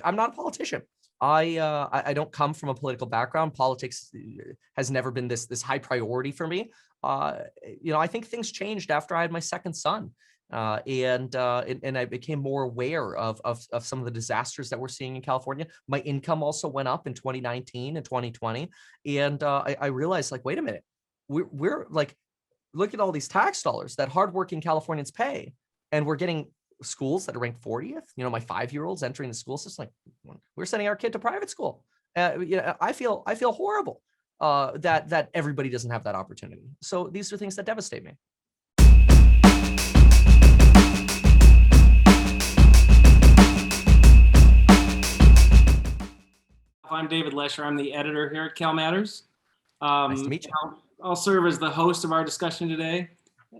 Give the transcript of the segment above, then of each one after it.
look, I'm not a politician. I don't come from a political background. Politics has never been this high priority for me. I think things changed after I had my second son. And I became more aware of some of the disasters that we're seeing in California. My income also went up in 2019 and 2020. And I realized, like, wait a minute, we're like, look at all these tax dollars that hardworking Californians pay. And we're getting schools that are ranked 40th. My 5-year-old's entering the school system. Like, we're sending our kid to private school. I feel horrible that everybody doesn't have that opportunity. So these are things that devastate me. I'm David Lesher. I'm the editor here at Cal Matters. Nice to meet you. I'll serve as the host of our discussion today.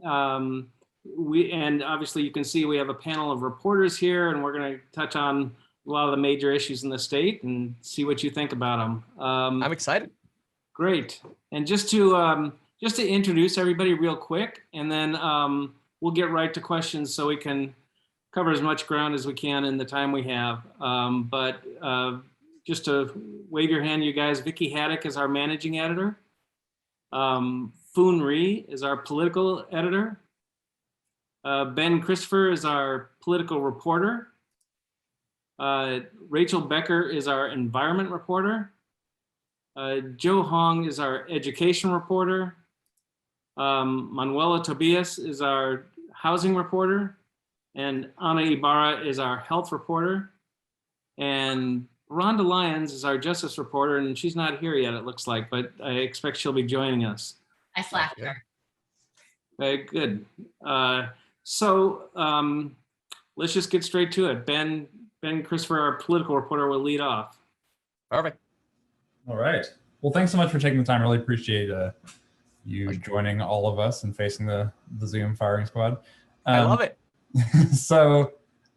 And obviously you can see we have a panel of reporters here, and we're going to touch on a lot of the major issues in the state and see what you think about them. I'm excited. Great. And just to introduce everybody real quick, and then we'll get right to questions so we can cover as much ground as we can in the time we have. Just to wave your hand, you guys, Vicki Haddock is our managing editor. Foon Rhee is our political editor. Ben Christopher is our political reporter. Rachel Becker is our environment reporter. Joe Hong is our education reporter. Manuela Tobias is our housing reporter. And Ana Ibarra is our health reporter. And Rhonda Lyons is our justice reporter, and she's not here yet, it looks like, but I expect she'll be joining us. I slapped her. Very good. So let's just get straight to it. Ben Christopher, our political reporter, will lead off. Perfect. All right. Well, thanks so much for taking the time. Really appreciate you joining all of us and facing the Zoom firing squad. I love it. So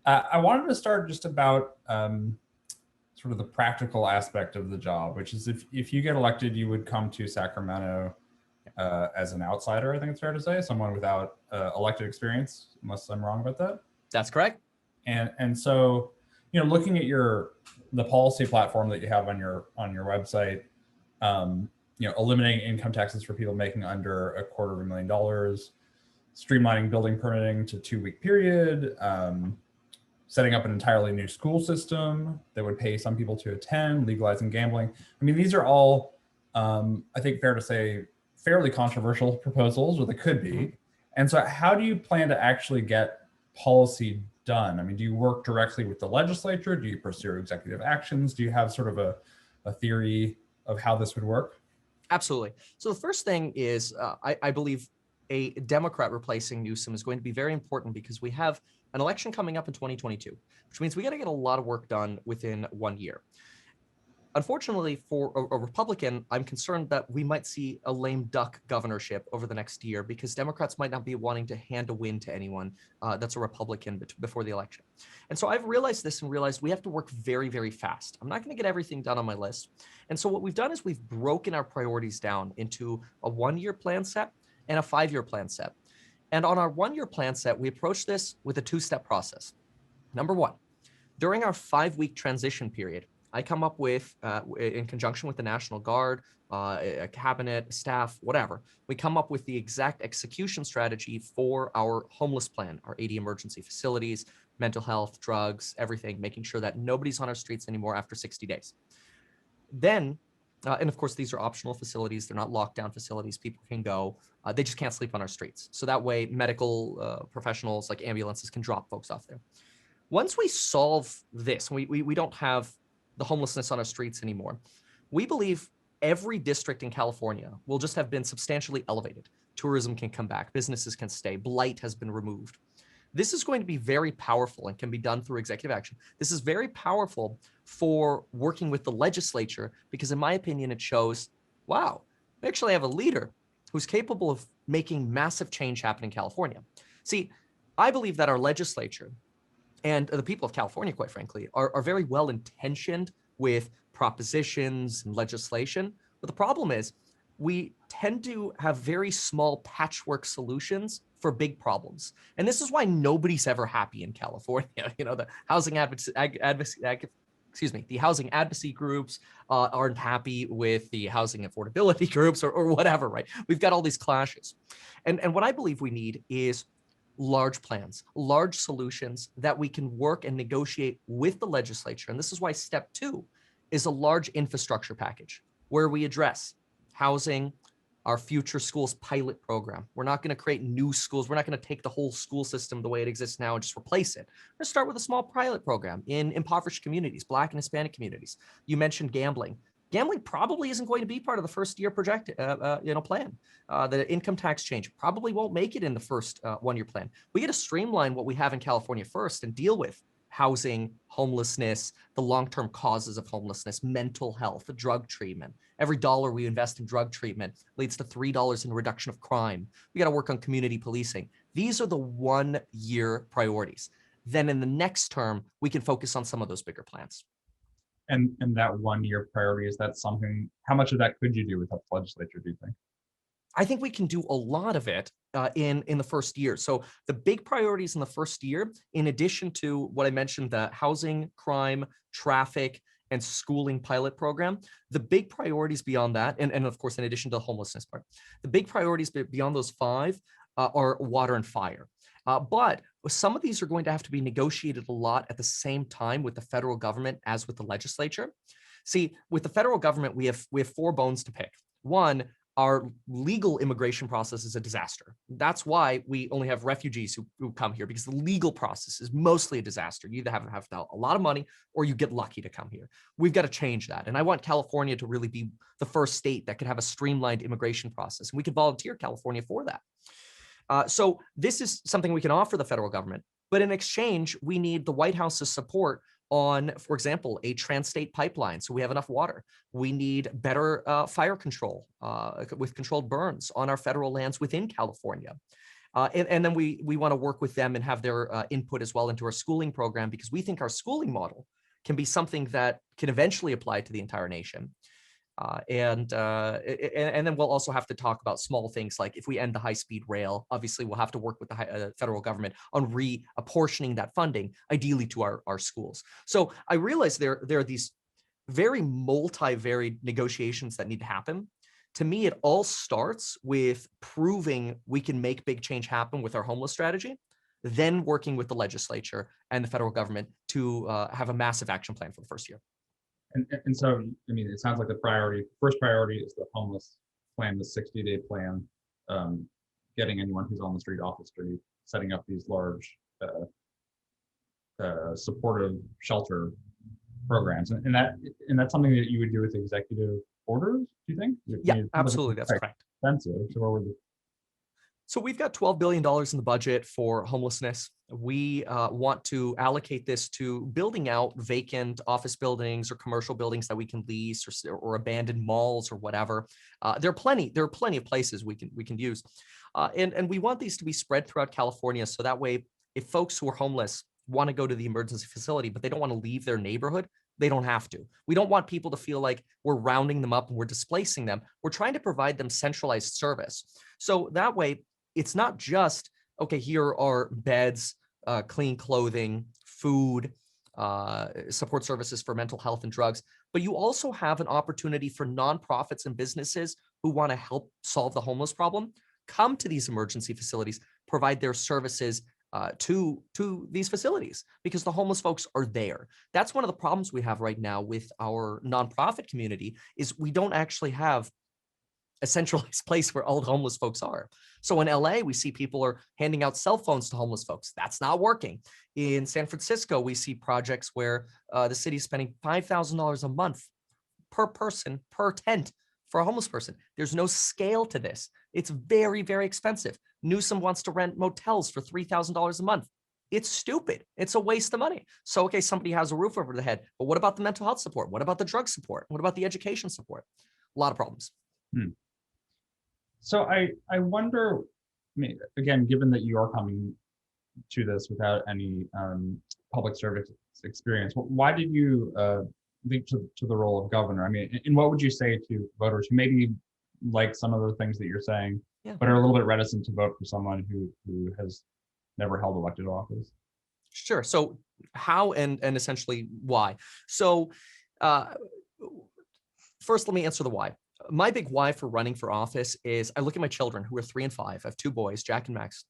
I wanted to start just about sort of the practical aspect of the job, which is if you get elected, you would come to Sacramento as an outsider, I think it's fair to say, someone without elected experience, unless I'm wrong about that. That's correct. And so, looking at the policy platform that you have on your website, eliminating income taxes for people making under $250,000, streamlining building permitting to 2-week period, setting up an entirely new school system that would pay some people to attend, legalizing gambling. I mean, these are all, I think fair to say, fairly controversial proposals, or they could be. And so how do you plan to actually get policy done? I mean, do you work directly with the legislature? Do you pursue executive actions? Do you have sort of a theory of how this would work? Absolutely. So the first thing is, I believe a Democrat replacing Newsom is going to be very important because we have an election coming up in 2022, which means we got to get a lot of work done within 1 year. Unfortunately, for a Republican, I'm concerned that we might see a lame duck governorship over the next year because Democrats might not be wanting to hand a win to anyone that's a Republican before the election. And so I've realized this and realized we have to work very, very fast. I'm not going to get everything done on my list. And so what we've done is we've broken our priorities down into a 1-year plan set and a 5-year plan set. And on our 1-year plan set, we approach this with a 2-step process. Number one, during our 5-week transition period, I come up with, in conjunction with the National Guard, a cabinet, staff, whatever, we come up with the exact execution strategy for our homeless plan, our 80 emergency facilities, mental health, drugs, everything, making sure that nobody's on our streets anymore after 60 days. Then, and of course, these are optional facilities. They're not lockdown facilities. People can go. They just can't sleep on our streets. So that way, medical professionals like ambulances can drop folks off there. Once we solve this, we don't have the homelessness on our streets anymore, we believe every district in California will just have been substantially elevated. Tourism can come back, businesses can stay, blight has been removed. This is going to be very powerful and can be done through executive action. This is very powerful for working with the legislature because in my opinion, it shows, wow, we actually have a leader who's capable of making massive change happen in California. See, I believe that our legislature and the people of California, quite frankly, are very well intentioned with propositions and legislation. But the problem is we tend to have very small patchwork solutions for big problems. And this is why nobody's ever happy in California. The housing the housing advocacy groups aren't happy with the housing affordability groups or whatever, right? We've got all these clashes. And what I believe we need is large plans, large solutions that we can work and negotiate with the legislature. And this is why step 2 is a large infrastructure package where we address housing, our future schools pilot program. We're not going to create new schools. We're not going to take the whole school system the way it exists now and just replace it. We're going to start with a small pilot program in impoverished communities, Black and Hispanic communities. You mentioned gambling. Gambling probably isn't going to be part of the first year project, plan. The income tax change probably won't make it in the first 1-year plan. We got to streamline what we have in California first and deal with housing, homelessness, the long-term causes of homelessness, mental health, drug treatment. Every dollar we invest in drug treatment leads to $3 in reduction of crime. We got to work on community policing. These are the 1-year priorities. Then in the next term, we can focus on some of those bigger plans. And that 1-year priority, is that something, how much of that could you do with the legislature, do you think? I think we can do a lot of it in the first year. So the big priorities in the first year, in addition to what I mentioned, the housing, crime, traffic, and schooling pilot program, the big priorities beyond that, and of course, in addition to the homelessness part, the big priorities beyond those 5 are water and fire. But some of these are going to have to be negotiated a lot at the same time with the federal government as with the legislature. See, with the federal government, we have 4 bones to pick. One, our legal immigration process is a disaster. That's why we only have refugees who come here, because the legal process is mostly a disaster. You either have a lot of money or you get lucky to come here. We've got to change that. And I want California to really be the first state that could have a streamlined immigration process. And we could volunteer California for that. So this is something we can offer the federal government. But in exchange, we need the White House's support on, for example, a trans-state pipeline so we have enough water. We need better fire control with controlled burns on our federal lands within California. And then we want to work with them and have their input as well into our schooling program, because we think our schooling model can be something that can eventually apply to the entire nation. And then we'll also have to talk about small things like if we end the high-speed rail, obviously we'll have to work with the federal government on reapportioning that funding, ideally to our schools. So I realize there are these very multivariate negotiations that need to happen. To me, it all starts with proving we can make big change happen with our homeless strategy, then working with the legislature and the federal government to have a massive action plan for the first year. And so, I mean, it sounds like the first priority is the homeless plan, the 60-day plan, getting anyone who's on the street off the street, setting up these large supportive shelter programs. And that's something that you would do with executive orders, do you think? Yeah, absolutely. That's correct. Expensive. So what would So we've got $12 billion in the budget for homelessness. We want to allocate this to building out vacant office buildings or commercial buildings that we can lease, or abandoned malls or whatever. There are plenty of places we can use. And we want these to be spread throughout California. So that way, if folks who are homeless want to go to the emergency facility, but they don't want to leave their neighborhood, they don't have to. We don't want people to feel like we're rounding them up and we're displacing them. We're trying to provide them centralized service. So that way, it's not just, okay, here are beds, clean clothing, food, support services for mental health and drugs, but you also have an opportunity for nonprofits and businesses who want to help solve the homeless problem, come to these emergency facilities, provide their services to these facilities, because the homeless folks are there. That's one of the problems we have right now with our nonprofit community, is we don't actually have a centralized place where all the homeless folks are. So in LA, we see people are handing out cell phones to homeless folks. That's not working. In San Francisco, we see projects where the city is spending $5,000 a month per person, per tent for a homeless person. There's no scale to this. It's very, very expensive. Newsom wants to rent motels for $3,000 a month. It's stupid. It's a waste of money. So, okay, somebody has a roof over their head, but what about the mental health support? What about the drug support? What about the education support? A lot of problems. So I wonder, I mean, again, given that you are coming to this without any public service experience, why did you leap to the role of governor? I mean, and what would you say to voters who maybe like some of the things that you're saying, but are a little bit reticent to vote for someone who has never held elected office? Sure. So How and essentially why. So uh, first, let me answer the why. My big why for running for office is I look at my children who are 3 and 5. I have 2 boys, Jack and Max.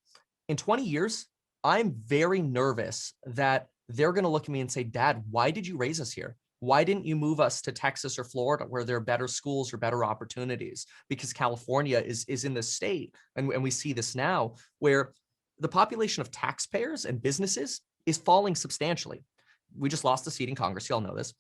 In 20 years, I'm very nervous that they're going to look at me and say, Dad, why did you raise us here? Why didn't you move us to Texas or Florida where there are better schools or better opportunities? Because California is in the state, and we see this now, where the population of taxpayers and businesses is falling substantially. We just lost a seat in Congress. You all know this.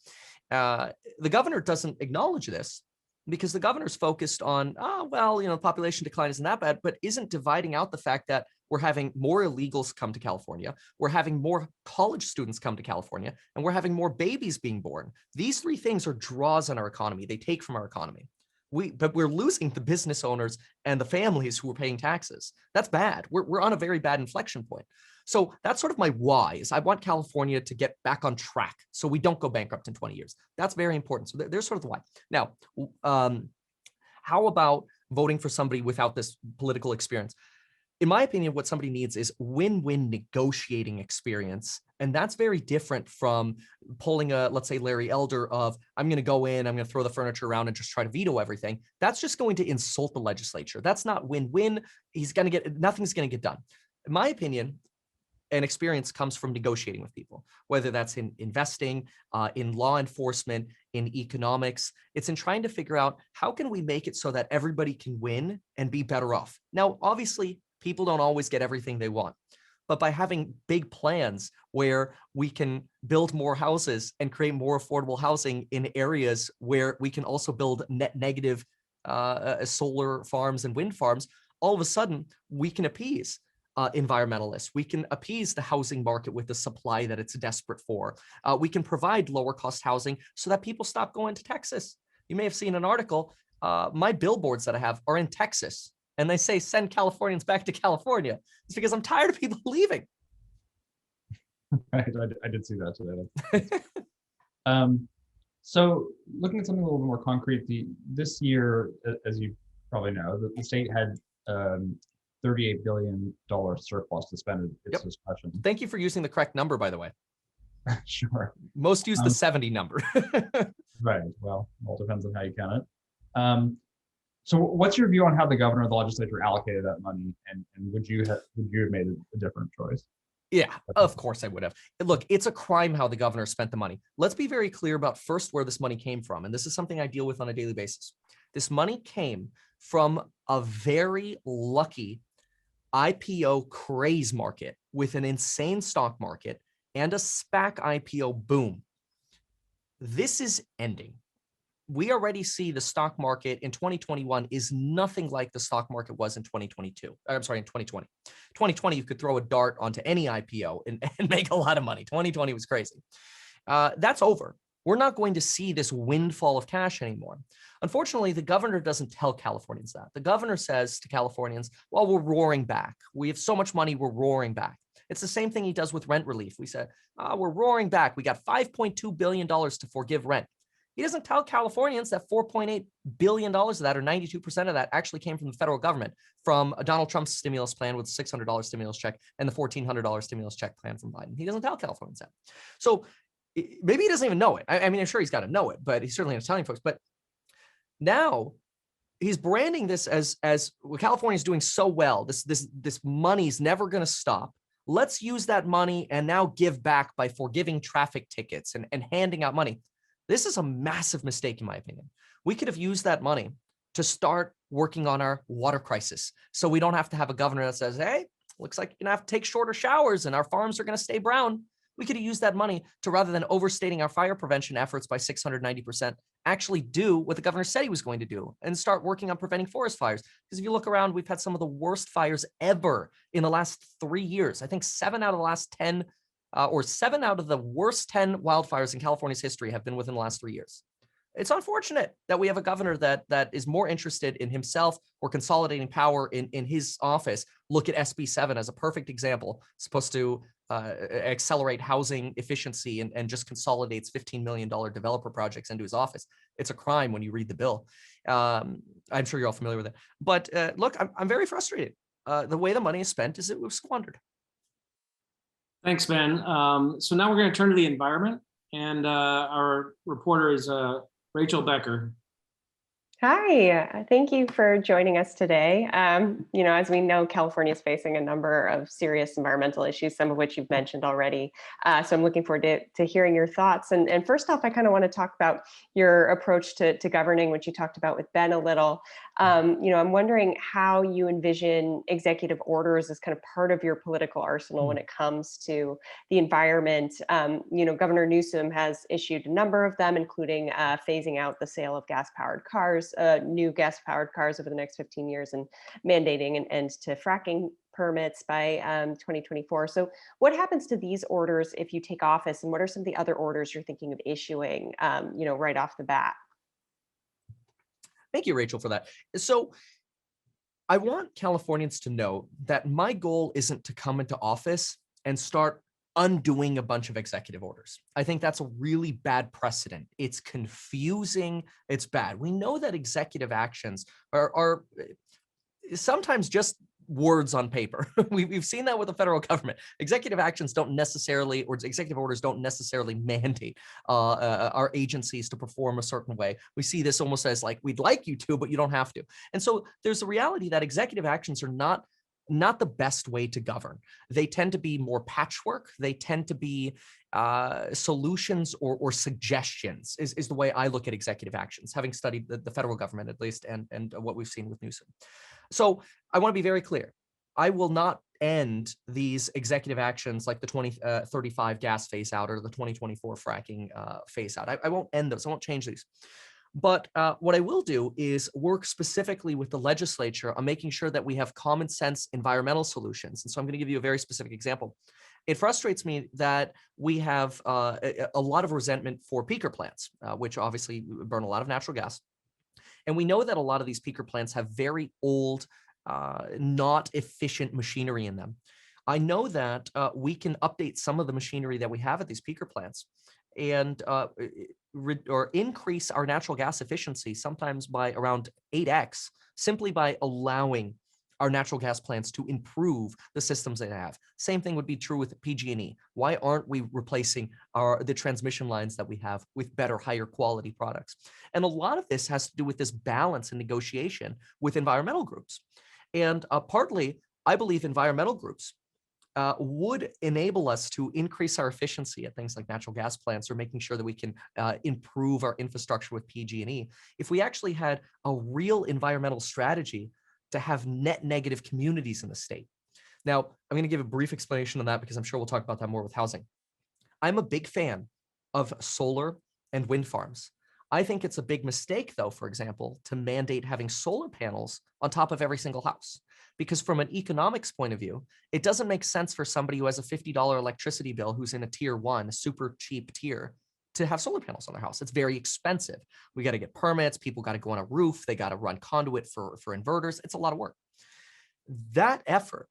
The governor doesn't acknowledge this because the governor's focused on, population decline isn't that bad, but isn't dividing out the fact that we're having more illegals come to California, we're having more college students come to California, and we're having more babies being born. These 3 things are draws on our economy. They take from our economy. But we're losing the business owners and the families who are paying taxes. That's bad. We're on a very bad inflection point. So that's sort of my why, is I want California to get back on track so we don't go bankrupt in 20 years. That's very important. So there's sort of the why. Now, how about voting for somebody without this political experience? In my opinion, what somebody needs is win-win negotiating experience. And that's very different from pulling let's say, Larry Elder of, I'm going to go in, I'm going to throw the furniture around and just try to veto everything. That's just going to insult the legislature. That's not win-win. Nothing's going to get done. In my opinion, an experience comes from negotiating with people, whether that's in investing, in law enforcement, in economics. It's in trying to figure out how can we make it so that everybody can win and be better off. Now, obviously, people don't always get everything they want, but by having big plans where we can build more houses and create more affordable housing in areas where we can also build net negative solar farms and wind farms, all of a sudden we can appease environmentalists. We can appease the housing market with the supply that it's desperate for. We can provide lower cost housing so that people stop going to Texas. You may have seen an article. My billboards that I have are in Texas, and they say send Californians back to California. It's because I'm tired of people leaving. Right, I did see that today. So looking at something a little bit more concrete, this year, as you probably know, the state had $38 billion surplus to spend at its discretion. Thank you for using the correct number, by the way. Sure. Most use the 70 number. Right. Well, it all depends on how you count it. So what's your view on how the governor of the legislature allocated that money, and would you have made a different choice? Yeah, of course I would have. Look, it's a crime how the governor spent the money. Let's be very clear about first where this money came from. And this is something I deal with on a daily basis. This money came from a very lucky IPO craze market with an insane stock market and a SPAC IPO boom. This is ending. We already see the stock market in 2021 is nothing like the stock market was in 2022. I'm sorry, in 2020. 2020, you could throw a dart onto any IPO and make a lot of money. 2020 was crazy. That's over. We're not going to see this windfall of cash anymore. Unfortunately, the governor doesn't tell Californians that. The governor says to Californians, well, we're roaring back. We have so much money, we're roaring back. It's the same thing he does with rent relief. We said, we're roaring back. We got $5.2 billion to forgive rent. He doesn't tell Californians that $4.8 billion of that, or 92% of that, actually came from the federal government, from Donald Trump's stimulus plan with $600 stimulus check and the $1,400 stimulus check plan from Biden. He doesn't tell Californians that. So maybe he doesn't even know it. I mean, I'm sure he's got to know it, but he's certainly not telling folks. But now he's branding this as well, California is doing so well. This money's never going to stop. Let's use that money and now give back by forgiving traffic tickets and handing out money. This is a massive mistake, in my opinion. We could have used that money to start working on our water crisis, so we don't have to have a governor that says, hey, looks like you're going to have to take shorter showers and our farms are going to stay brown. We could have used that money to, rather than overstating our fire prevention efforts by 690%, actually do what the governor said he was going to do and start working on preventing forest fires. Because if you look around, we've had some of the worst fires ever in the last 3 years. I think 7 out of the last 10 or 7 out of the worst 10 wildfires in California's history have been within the last 3 years. It's unfortunate that we have a governor that is more interested in himself or consolidating power in his office. Look at SB 7 as a perfect example. It's supposed to accelerate housing efficiency and just consolidates $15 million developer projects into his office. It's a crime when you read the bill. I'm sure you're all familiar with it. But look, I'm very frustrated. The way the money is spent is it was squandered. Thanks, Ben. So now we're going to turn to the environment, and our reporter is Rachel Becker. Hi, thank you for joining us today. As we know, California is facing a number of serious environmental issues, some of which you've mentioned already. So I'm looking forward to hearing your thoughts. And first off, I kind of want to talk about your approach to governing, which you talked about with Ben a little. I'm wondering how you envision executive orders as kind of part of your political arsenal when it comes to the environment. Governor Newsom has issued a number of them, including phasing out the sale of gas-powered cars, new gas-powered cars over the next 15 years, and mandating an end to fracking permits by 2024. So what happens to these orders if you take office, and what are some of the other orders you're thinking of issuing, right off the bat? Thank you, Rachel, for that. So I want Californians to know that my goal isn't to come into office and start undoing a bunch of executive orders. I think that's a really bad precedent. It's confusing. It's bad. We know that executive actions are sometimes just words on paper. We've seen that with the federal government. Executive actions don't necessarily, or executive orders don't necessarily mandate our agencies to perform a certain way. We see this almost as like, we'd like you to, but you don't have to. And so there's a reality that executive actions are not the best way to govern. They tend to be more patchwork. They tend to be solutions or suggestions is the way I look at executive actions, having studied the federal government at least, and what we've seen with Newsom. So I want to be very clear. I will not end these executive actions like the 2035 gas phase out or the 2024 fracking phase out. I won't end those. I won't change these. But what I will do is work specifically with the legislature on making sure that we have common sense environmental solutions. And so I'm going to give you a very specific example. It frustrates me that we have a lot of resentment for peaker plants, which obviously burn a lot of natural gas. And we know that a lot of these peaker plants have very old, not efficient machinery in them. I know that we can update some of the machinery that we have at these peaker plants and or increase our natural gas efficiency sometimes by around 8x, simply by allowing our natural gas plants to improve the systems they have. Same thing would be true with PG&E. Why aren't we replacing the transmission lines that we have with better, higher quality products? And a lot of this has to do with this balance and negotiation with environmental groups. And partly, I believe environmental groups would enable us to increase our efficiency at things like natural gas plants, or making sure that we can improve our infrastructure with PG&E. If we actually had a real environmental strategy to have net negative communities in the state. Now, I'm going to give a brief explanation on that because I'm sure we'll talk about that more with housing. I'm a big fan of solar and wind farms. I think it's a big mistake, though, for example, to mandate having solar panels on top of every single house. Because from an economics point of view, it doesn't make sense for somebody who has a $50 electricity bill who's in a tier 1, a super cheap tier, to have solar panels on their house. It's very expensive. We got to get permits. People got to go on a roof. They got to run conduit for inverters. It's a lot of work. That effort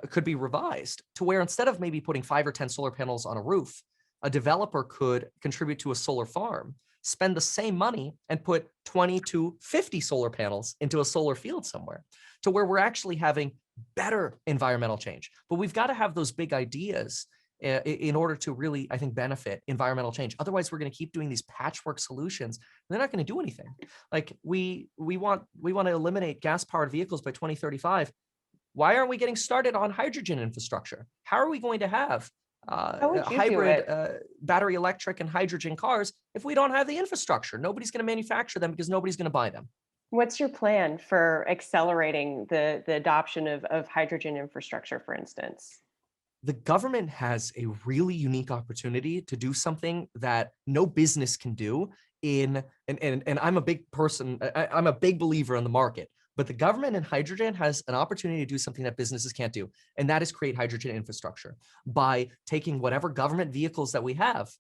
could be revised to where instead of maybe putting 5 or 10 solar panels on a roof, a developer could contribute to a solar farm, spend the same money and put 20 to 50 solar panels into a solar field somewhere, to where we're actually having better environmental change. But we've got to have those big ideas in order to really, I think, benefit environmental change. Otherwise, we're going to keep doing these patchwork solutions. They're not going to do anything. Like we want to eliminate gas-powered vehicles by 2035. Why aren't we getting started on hydrogen infrastructure? How are we going to have hybrid battery electric and hydrogen cars if we don't have the infrastructure? Nobody's going to manufacture them because nobody's going to buy them. What's your plan for accelerating the adoption of hydrogen infrastructure, for instance? The government has a really unique opportunity to do something that no business can do and I'm a big person, I'm a big believer in the market, but the government in hydrogen has an opportunity to do something that businesses can't do, and that is create hydrogen infrastructure by taking whatever government vehicles that we have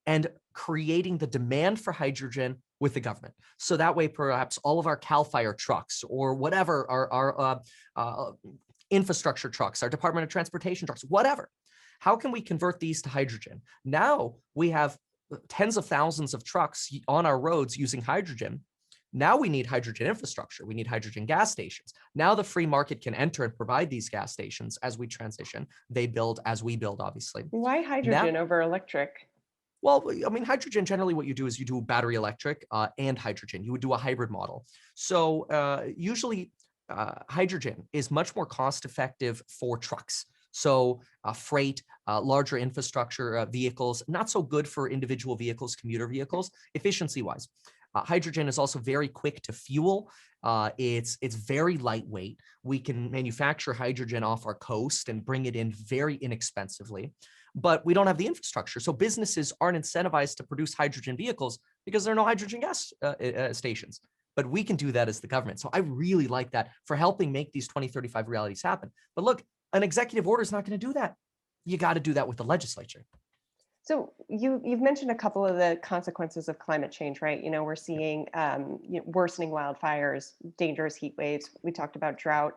and creating the demand for hydrogen with the government. So that way, perhaps all of our CAL FIRE trucks or whatever our infrastructure trucks, our Department of Transportation trucks, whatever. How can we convert these to hydrogen? Now we have tens of thousands of trucks on our roads using hydrogen. Now we need hydrogen infrastructure. We need hydrogen gas stations. Now the free market can enter and provide these gas stations as we transition. They build as we build, obviously. Why hydrogen over electric? Well, I mean, hydrogen, generally what you do is you do battery electric and hydrogen. You would do a hybrid model. So usually hydrogen is much more cost effective for trucks. So freight, larger infrastructure vehicles, not so good for individual vehicles, commuter vehicles, efficiency wise. Hydrogen is also very quick to fuel. It's very lightweight. We can manufacture hydrogen off our coast and bring it in very inexpensively, but we don't have the infrastructure. So businesses aren't incentivized to produce hydrogen vehicles because there are no hydrogen gas stations. But we can do that as the government. So I really like that for helping make these 2035 realities happen. But look, an executive order is not going to do that. You got to do that with the legislature. So you've mentioned a couple of the consequences of climate change, right? We're seeing worsening wildfires, dangerous heat waves. We talked about drought.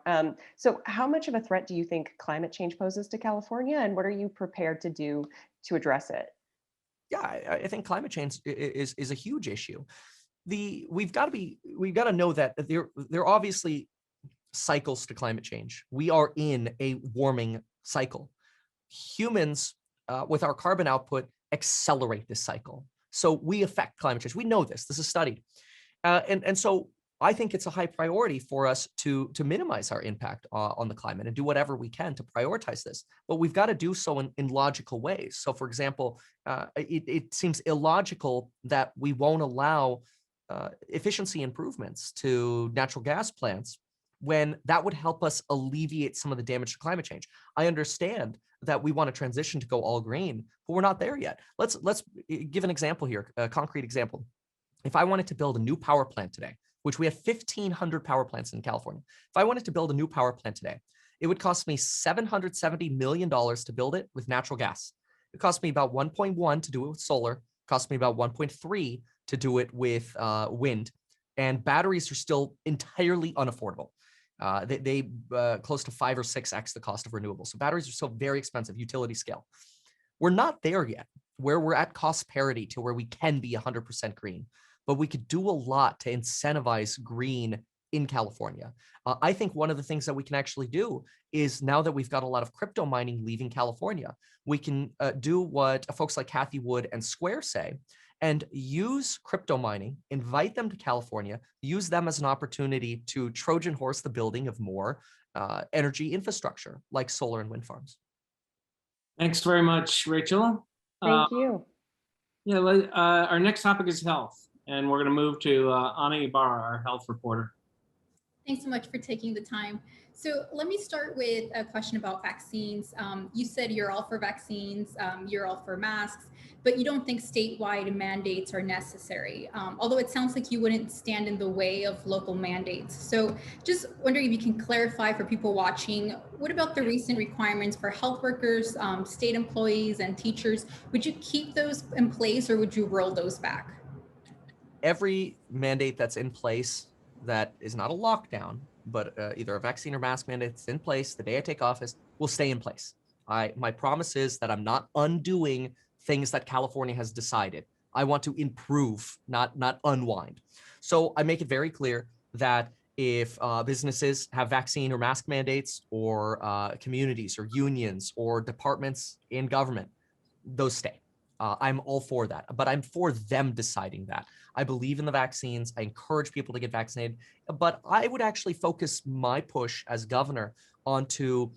So how much of a threat do you think climate change poses to California, and what are you prepared to do to address it? Yeah, I think climate change is a huge issue. We've got to know that there are obviously cycles to climate change. We are in a warming cycle. Humans, with our carbon output, accelerate this cycle. So we affect climate change. We know this. This is studied. And so I think it's a high priority for us to minimize our impact on the climate and do whatever we can to prioritize this. But we've got to do so in logical ways. So, for example, it seems illogical that we won't allow efficiency improvements to natural gas plants when that would help us alleviate some of the damage to climate change. I understand that we want to transition to go all green, but we're not there yet. Let's give an example here, a concrete example. If I wanted to build a new power plant today, which we have 1,500 power plants in California, if I wanted to build a new power plant today, it would cost me $770 million to build it with natural gas. It cost me about 1.1 to do it with solar, it cost me about 1.3 to do it with wind, and batteries are still entirely unaffordable. They close to 5 or 6x the cost of renewables. So batteries are still very expensive, utility scale. We're not there yet, where we're at cost parity to where we can be 100% green, but we could do a lot to incentivize green in California. I think one of the things that we can actually do is, now that we've got a lot of crypto mining leaving California, we can do what folks like Cathie Wood and Square say, and use crypto mining, invite them to California, use them as an opportunity to Trojan horse the building of more energy infrastructure like solar and wind farms. Thanks very much, Rachel. Thank you. Yeah, our next topic is health, and we're going to move to Ana Ibarra, our health reporter. Thanks so much for taking the time. So let me start with a question about vaccines. You said you're all for vaccines, you're all for masks, but you don't think statewide mandates are necessary, although it sounds like you wouldn't stand in the way of local mandates. So just wondering if you can clarify for people watching, what about the recent requirements for health workers, state employees, and teachers? Would you keep those in place, or would you roll those back? Every mandate that's in place that is not a lockdown, but either a vaccine or mask mandate that's in place the day I take office will stay in place. My promise is that I'm not undoing things that California has decided. I want to improve, not unwind. So I make it very clear that if businesses have vaccine or mask mandates, or communities or unions or departments in government, those stay. I'm all for that, but I'm for them deciding that. I believe in the vaccines. I encourage people to get vaccinated, but I would actually focus my push as governor onto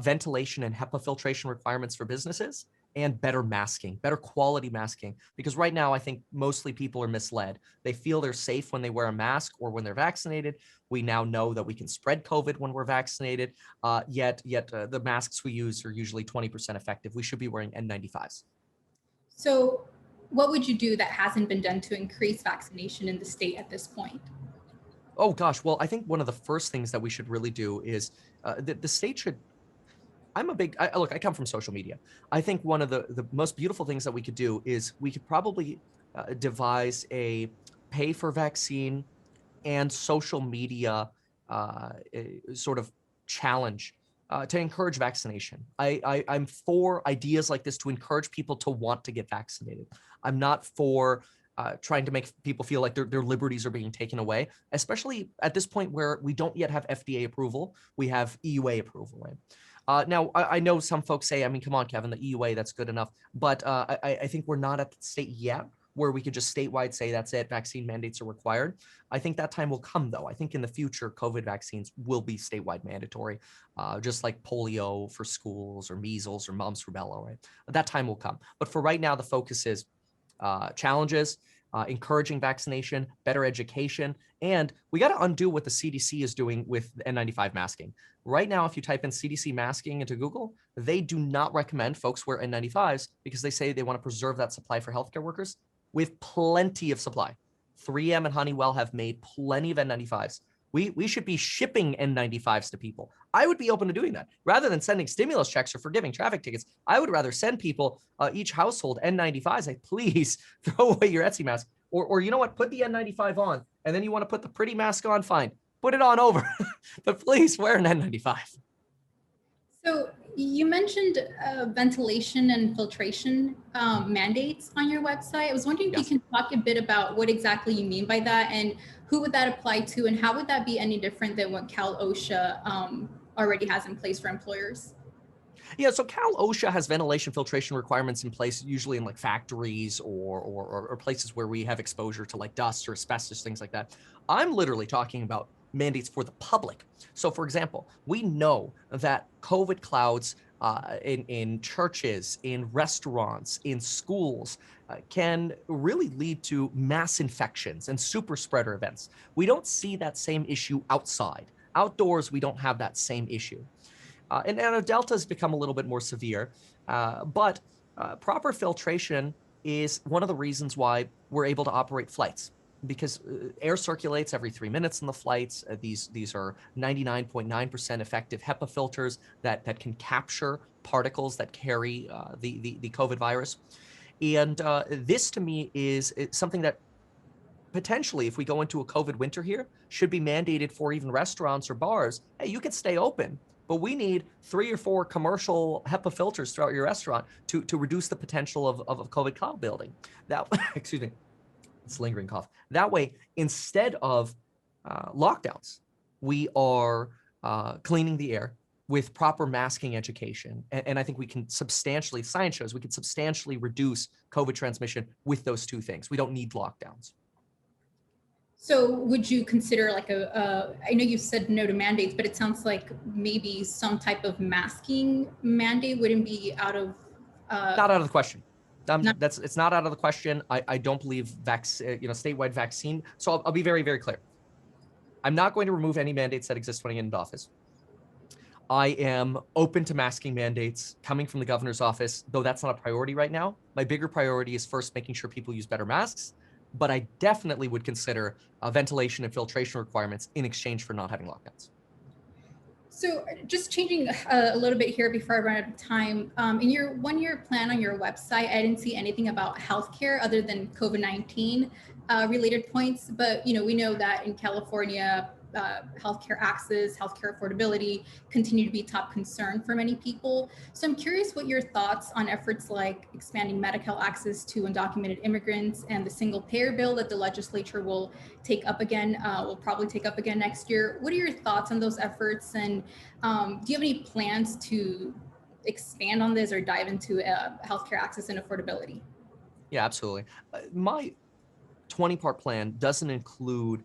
ventilation and HEPA filtration requirements for businesses, and better masking, better quality masking. Because right now, I think mostly people are misled. They feel they're safe when they wear a mask or when they're vaccinated. We now know that we can spread COVID when we're vaccinated, yet the masks we use are usually 20% effective. We should be wearing N95s. So what would you do that hasn't been done to increase vaccination in the state at this point? Oh gosh, well, I think one of the first things that we should really do is the state should, look, I come from social media. I think one of the most beautiful things that we could do is we could probably devise a pay for vaccine and social media sort of challenge to encourage vaccination. I'm for ideas like this to encourage people to want to get vaccinated. I'm not for trying to make people feel like their liberties are being taken away, especially at this point where we don't yet have FDA approval. We have EUA approval, right? Now, I know some folks say, I mean, come on, Kevin, the EUA, that's good enough. But I think we're not at the state yet where we could just statewide say that's it, vaccine mandates are required. I think that time will come, though. I think in the future, COVID vaccines will be statewide mandatory, just like polio for schools or measles or mumps, rubella, right? That time will come. But for right now, the focus is challenges, encouraging vaccination, better education, and we got to undo what the CDC is doing with N95 masking. Right now, if you type in CDC masking into Google, they do not recommend folks wear N95s because they say they want to preserve that supply for healthcare workers. We have plenty of supply. 3M and Honeywell have made plenty of N95s. We should be shipping N95s to people. I would be open to doing that. Rather than sending stimulus checks or forgiving traffic tickets, I would rather send people, each household, N95s. Like, please throw away your Etsy mask. Or you know what, put the N95 on, and then you want to put the pretty mask on, fine. Put it on over. But please wear an N95. So you mentioned ventilation and filtration mandates on your website. I was wondering if Yes. you can talk a bit about what exactly you mean by that, and who would that apply to, and how would that be any different than what Cal OSHA already has in place for employers? Yeah, so Cal OSHA has ventilation filtration requirements in place, usually in like factories or places where we have exposure to like dust or asbestos, things like that. I'm literally talking about mandates for the public. So for example, we know that COVID clouds in churches, in restaurants, in schools can really lead to mass infections and super spreader events. We don't see that same issue outside. Outdoors, we don't have that same issue. And Delta has become a little bit more severe, but proper filtration is one of the reasons why we're able to operate flights, because air circulates every 3 minutes in the flights. These are 99.9% effective HEPA filters that can capture particles that carry the COVID virus. And this to me is something that potentially, if we go into a COVID winter here, should be mandated for even restaurants or bars. Hey, you can stay open, but we need 3 or 4 commercial HEPA filters throughout your restaurant to reduce the potential of COVID cloud building. That, excuse me, it's lingering cough. That way, instead of lockdowns, we are cleaning the air with proper masking education. And I think we can substantially, science shows, we can substantially reduce COVID transmission with those 2 things. We don't need lockdowns. So would you consider like I know you said no to mandates, but it sounds like maybe some type of masking mandate wouldn't be out of... Not out of the question. It's not out of the question. I don't believe statewide vaccine. So I'll be very, very clear. I'm not going to remove any mandates that exist when I get into office. I am open to masking mandates coming from the governor's office, though that's not a priority right now. My bigger priority is first making sure people use better masks, but I definitely would consider ventilation and filtration requirements in exchange for not having lockdowns. So just changing a little bit here before I run out of time, in your 1-year plan on your website, I didn't see anything about healthcare other than COVID-19 related points, but we know that in California, healthcare access, healthcare affordability continue to be top concern for many people. So I'm curious what your thoughts on efforts like expanding Medi-Cal access to undocumented immigrants and the single payer bill that the legislature will take up again, will probably take up again next year. What are your thoughts on those efforts? And do you have any plans to expand on this or dive into healthcare access and affordability? Yeah, absolutely. My 20-part plan doesn't include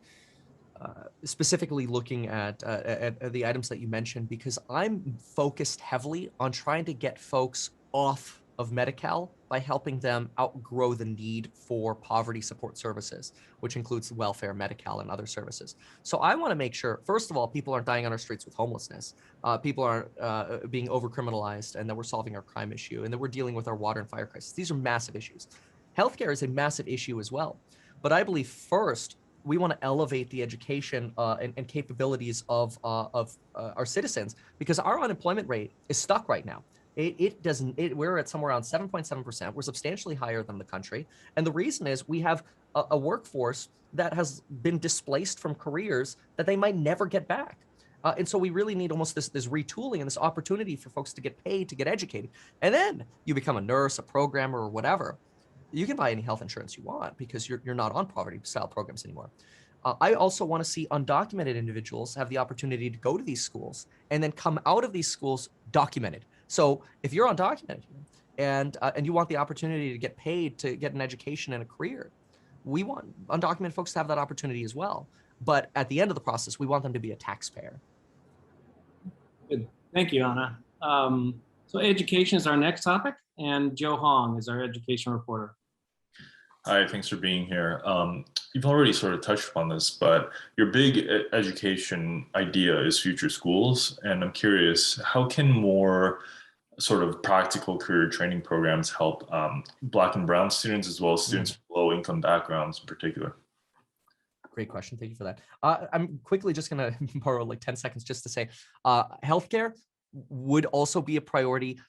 specifically looking at the items that you mentioned, because I'm focused heavily on trying to get folks off of Medi-Cal by helping them outgrow the need for poverty support services, which includes welfare, Medi-Cal, and other services. So I want to make sure, first of all, people aren't dying on our streets with homelessness, people aren't being over-criminalized, and that we're solving our crime issue, and that we're dealing with our water and fire crisis. These are massive issues. Healthcare is a massive issue as well. But I believe first, we want to elevate the education and capabilities of our citizens, because our unemployment rate is stuck right now. We're at somewhere around 7.7%. We're substantially higher than the country. And the reason is we have a workforce that has been displaced from careers that they might never get back. And so we really need almost this retooling and this opportunity for folks to get paid, to get educated. And then you become a nurse, a programmer, or whatever. you can buy any health insurance you want because you're not on poverty style programs anymore. I also want to see undocumented individuals have the opportunity to go to these schools and then come out of these schools documented. So if you're undocumented and you want the opportunity to get paid to get an education and a career, we want undocumented folks to have that opportunity as well. But at the end of the process, we want them to be a taxpayer. Good. Thank you, Anna. So education is our next topic, and Joe Hong is our education reporter. Hi, thanks for being here. You've already sort of touched upon this, but your big education idea is future schools. And I'm curious, how can more sort of practical career training programs help Black and Brown students as well as students from low income backgrounds in particular? Great question. Thank you for that. I'm quickly just going to borrow like 10 seconds just to say healthcare would also be a priority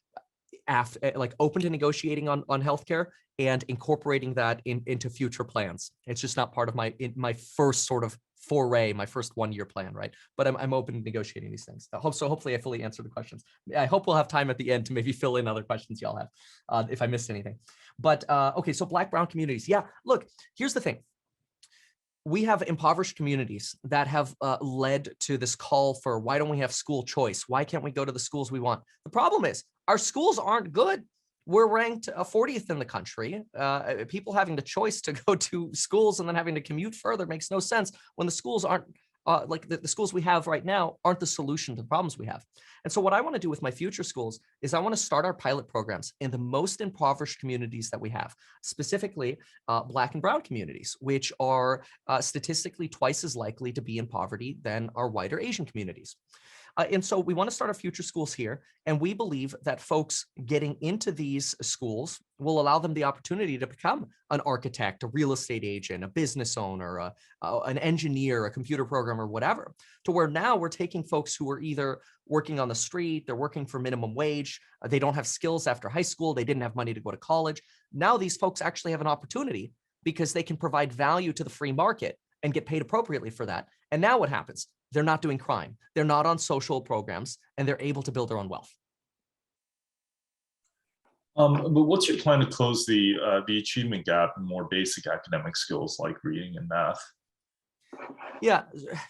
after, like open to negotiating on healthcare and incorporating that into future plans. It's just not part of my first sort of foray, my first 1-year plan, right? But I'm open to negotiating these things. So hopefully I fully answered the questions. I hope we'll have time at the end to maybe fill in other questions y'all have if I missed anything. But okay, so Black, Brown communities. Yeah, look, here's the thing. We have impoverished communities that have led to this call for why don't we have school choice? Why can't we go to the schools we want? The problem is our schools aren't good. We're ranked 40th in the country. People having the choice to go to schools and then having to commute further makes no sense when the schools aren't like the schools we have right now aren't the solution to the problems we have. And so what I want to do with my future schools is I want to start our pilot programs in the most impoverished communities that we have, specifically Black and Brown communities, which are statistically twice as likely to be in poverty than our white or Asian communities. And so we want to start our future schools here. And we believe that folks getting into these schools will allow them the opportunity to become an architect, a real estate agent, a business owner, an engineer, a computer programmer, whatever, to where now we're taking folks who are either working on the street, they're working for minimum wage, they don't have skills after high school, they didn't have money to go to college. Now these folks actually have an opportunity because they can provide value to the free market and get paid appropriately for that. And now what happens? They're not doing crime. They're not on social programs, and they're able to build their own wealth. But what's your plan to close the achievement gap in more basic academic skills like reading and math? Yeah,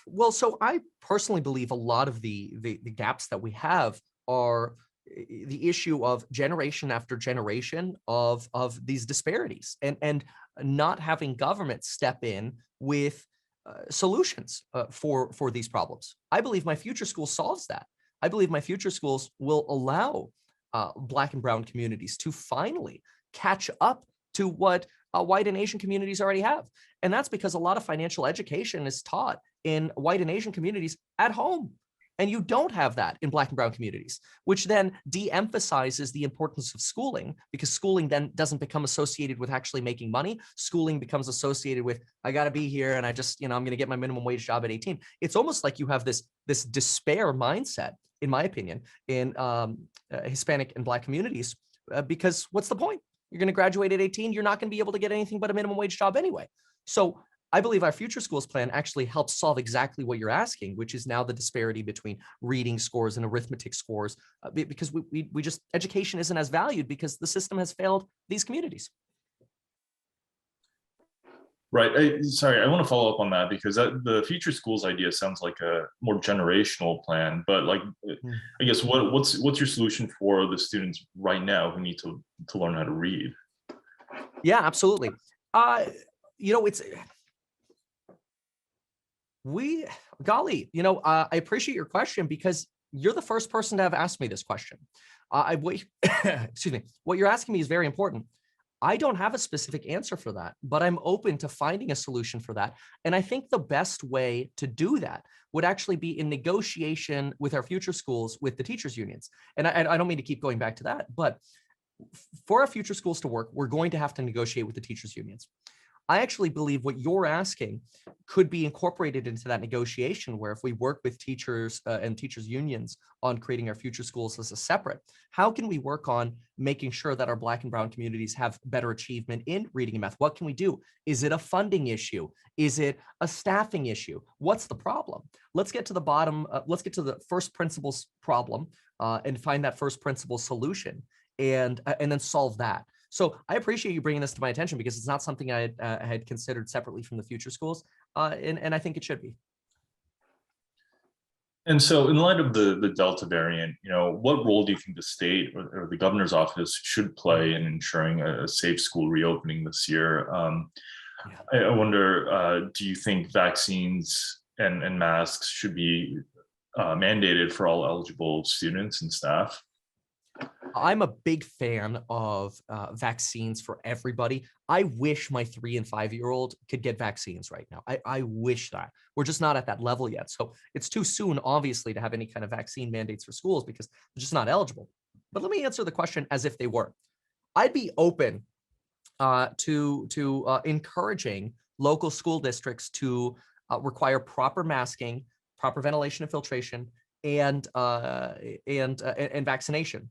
well, so I personally believe a lot of the gaps that we have are the issue of generation after generation of these disparities and not having government step in with solutions for these problems. I believe my future school solves that. I believe my future schools will allow Black and Brown communities to finally catch up to what white and Asian communities already have. And that's because a lot of financial education is taught in white and Asian communities at home. And you don't have that in Black and Brown communities, which then de-emphasizes the importance of schooling, because schooling then doesn't become associated with actually making money. Schooling becomes associated with, I got to be here and I just, I'm going to get my minimum wage job at 18. It's almost like you have this despair mindset, in my opinion, in Hispanic and Black communities, because what's the point? You're going to graduate at 18. You're not going to be able to get anything but a minimum wage job anyway. So I believe our future schools plan actually helps solve exactly what you're asking, which is now the disparity between reading scores and arithmetic scores, because we just, education isn't as valued because the system has failed these communities. Right. Sorry, I want to follow up on that because the future schools idea sounds like a more generational plan. But like, I guess what's your solution for the students right now who need to learn how to read? Yeah, absolutely. It's I appreciate your question because you're the first person to have asked me this question. Excuse me. What you're asking me is very important. I don't have a specific answer for that, but I'm open to finding a solution for that. And I think the best way to do that would actually be in negotiation with our future schools, with the teachers unions. And I don't mean to keep going back to that, but for our future schools to work, we're going to have to negotiate with the teachers unions. I actually believe what you're asking could be incorporated into that negotiation, where if we work with teachers and teachers unions on creating our future schools as a separate, how can we work on making sure that our Black and Brown communities have better achievement in reading and math? What can we do? Is it a funding issue? Is it a staffing issue? What's the problem? Let's get to the bottom. Let's get to the first principles problem and find that first principle solution and then solve that. So I appreciate you bringing this to my attention because it's not something I had considered separately from the future schools, and I think it should be. And so, in light of the Delta variant, what role do you think the state or the governor's office should play in ensuring a safe school reopening this year? I wonder, do you think vaccines and masks should be mandated for all eligible students and staff? I'm a big fan of vaccines for everybody. I wish my 3 and 5-year-old could get vaccines right now. I wish that. We're just not at that level yet. So it's too soon, obviously, to have any kind of vaccine mandates for schools because they're just not eligible. But let me answer the question as if they were. I'd be open to encouraging local school districts to require proper masking, proper ventilation and filtration, and vaccination.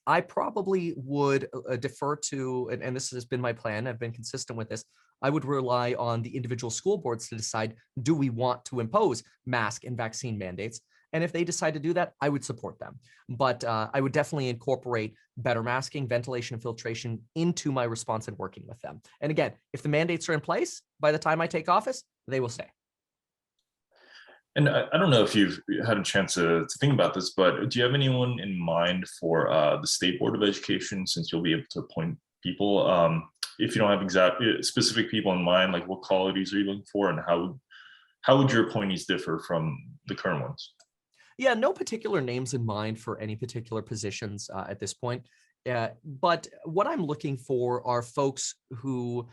I probably would defer to, and this has been my plan, I've been consistent with this, I would rely on the individual school boards to decide, do we want to impose mask and vaccine mandates? And if they decide to do that, I would support them. But I would definitely incorporate better masking, ventilation, and filtration into my response and working with them. And again, if the mandates are in place, by the time I take office, they will stay. And I don't know if you've had a chance to think about this, but do you have anyone in mind for the State Board of Education, since you'll be able to appoint people? If you don't have specific people in mind, like what qualities are you looking for, and how would your appointees differ from the current ones? Yeah, no particular names in mind for any particular positions at this point. But what I'm looking for are folks who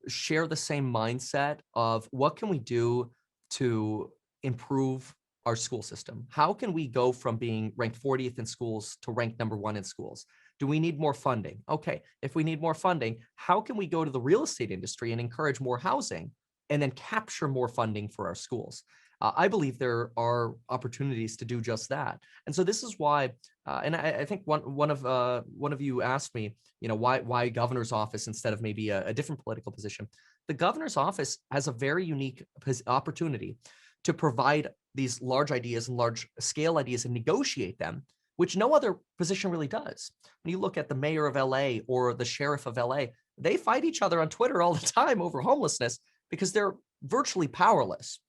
share the same mindset of what can we do to improve our school system? How can we go from being ranked 40th in schools to ranked #1 in schools? Do we need more funding? Okay, if we need more funding, how can we go to the real estate industry and encourage more housing and then capture more funding for our schools? I believe there are opportunities to do just that. And so this is why, and I think one of you asked me, why governor's office instead of maybe a different political position. The governor's office has a very unique opportunity to provide these large ideas and large scale ideas and negotiate them, which no other position really does. When you look at the mayor of LA or the sheriff of LA, they fight each other on Twitter all the time over homelessness because they're virtually powerless.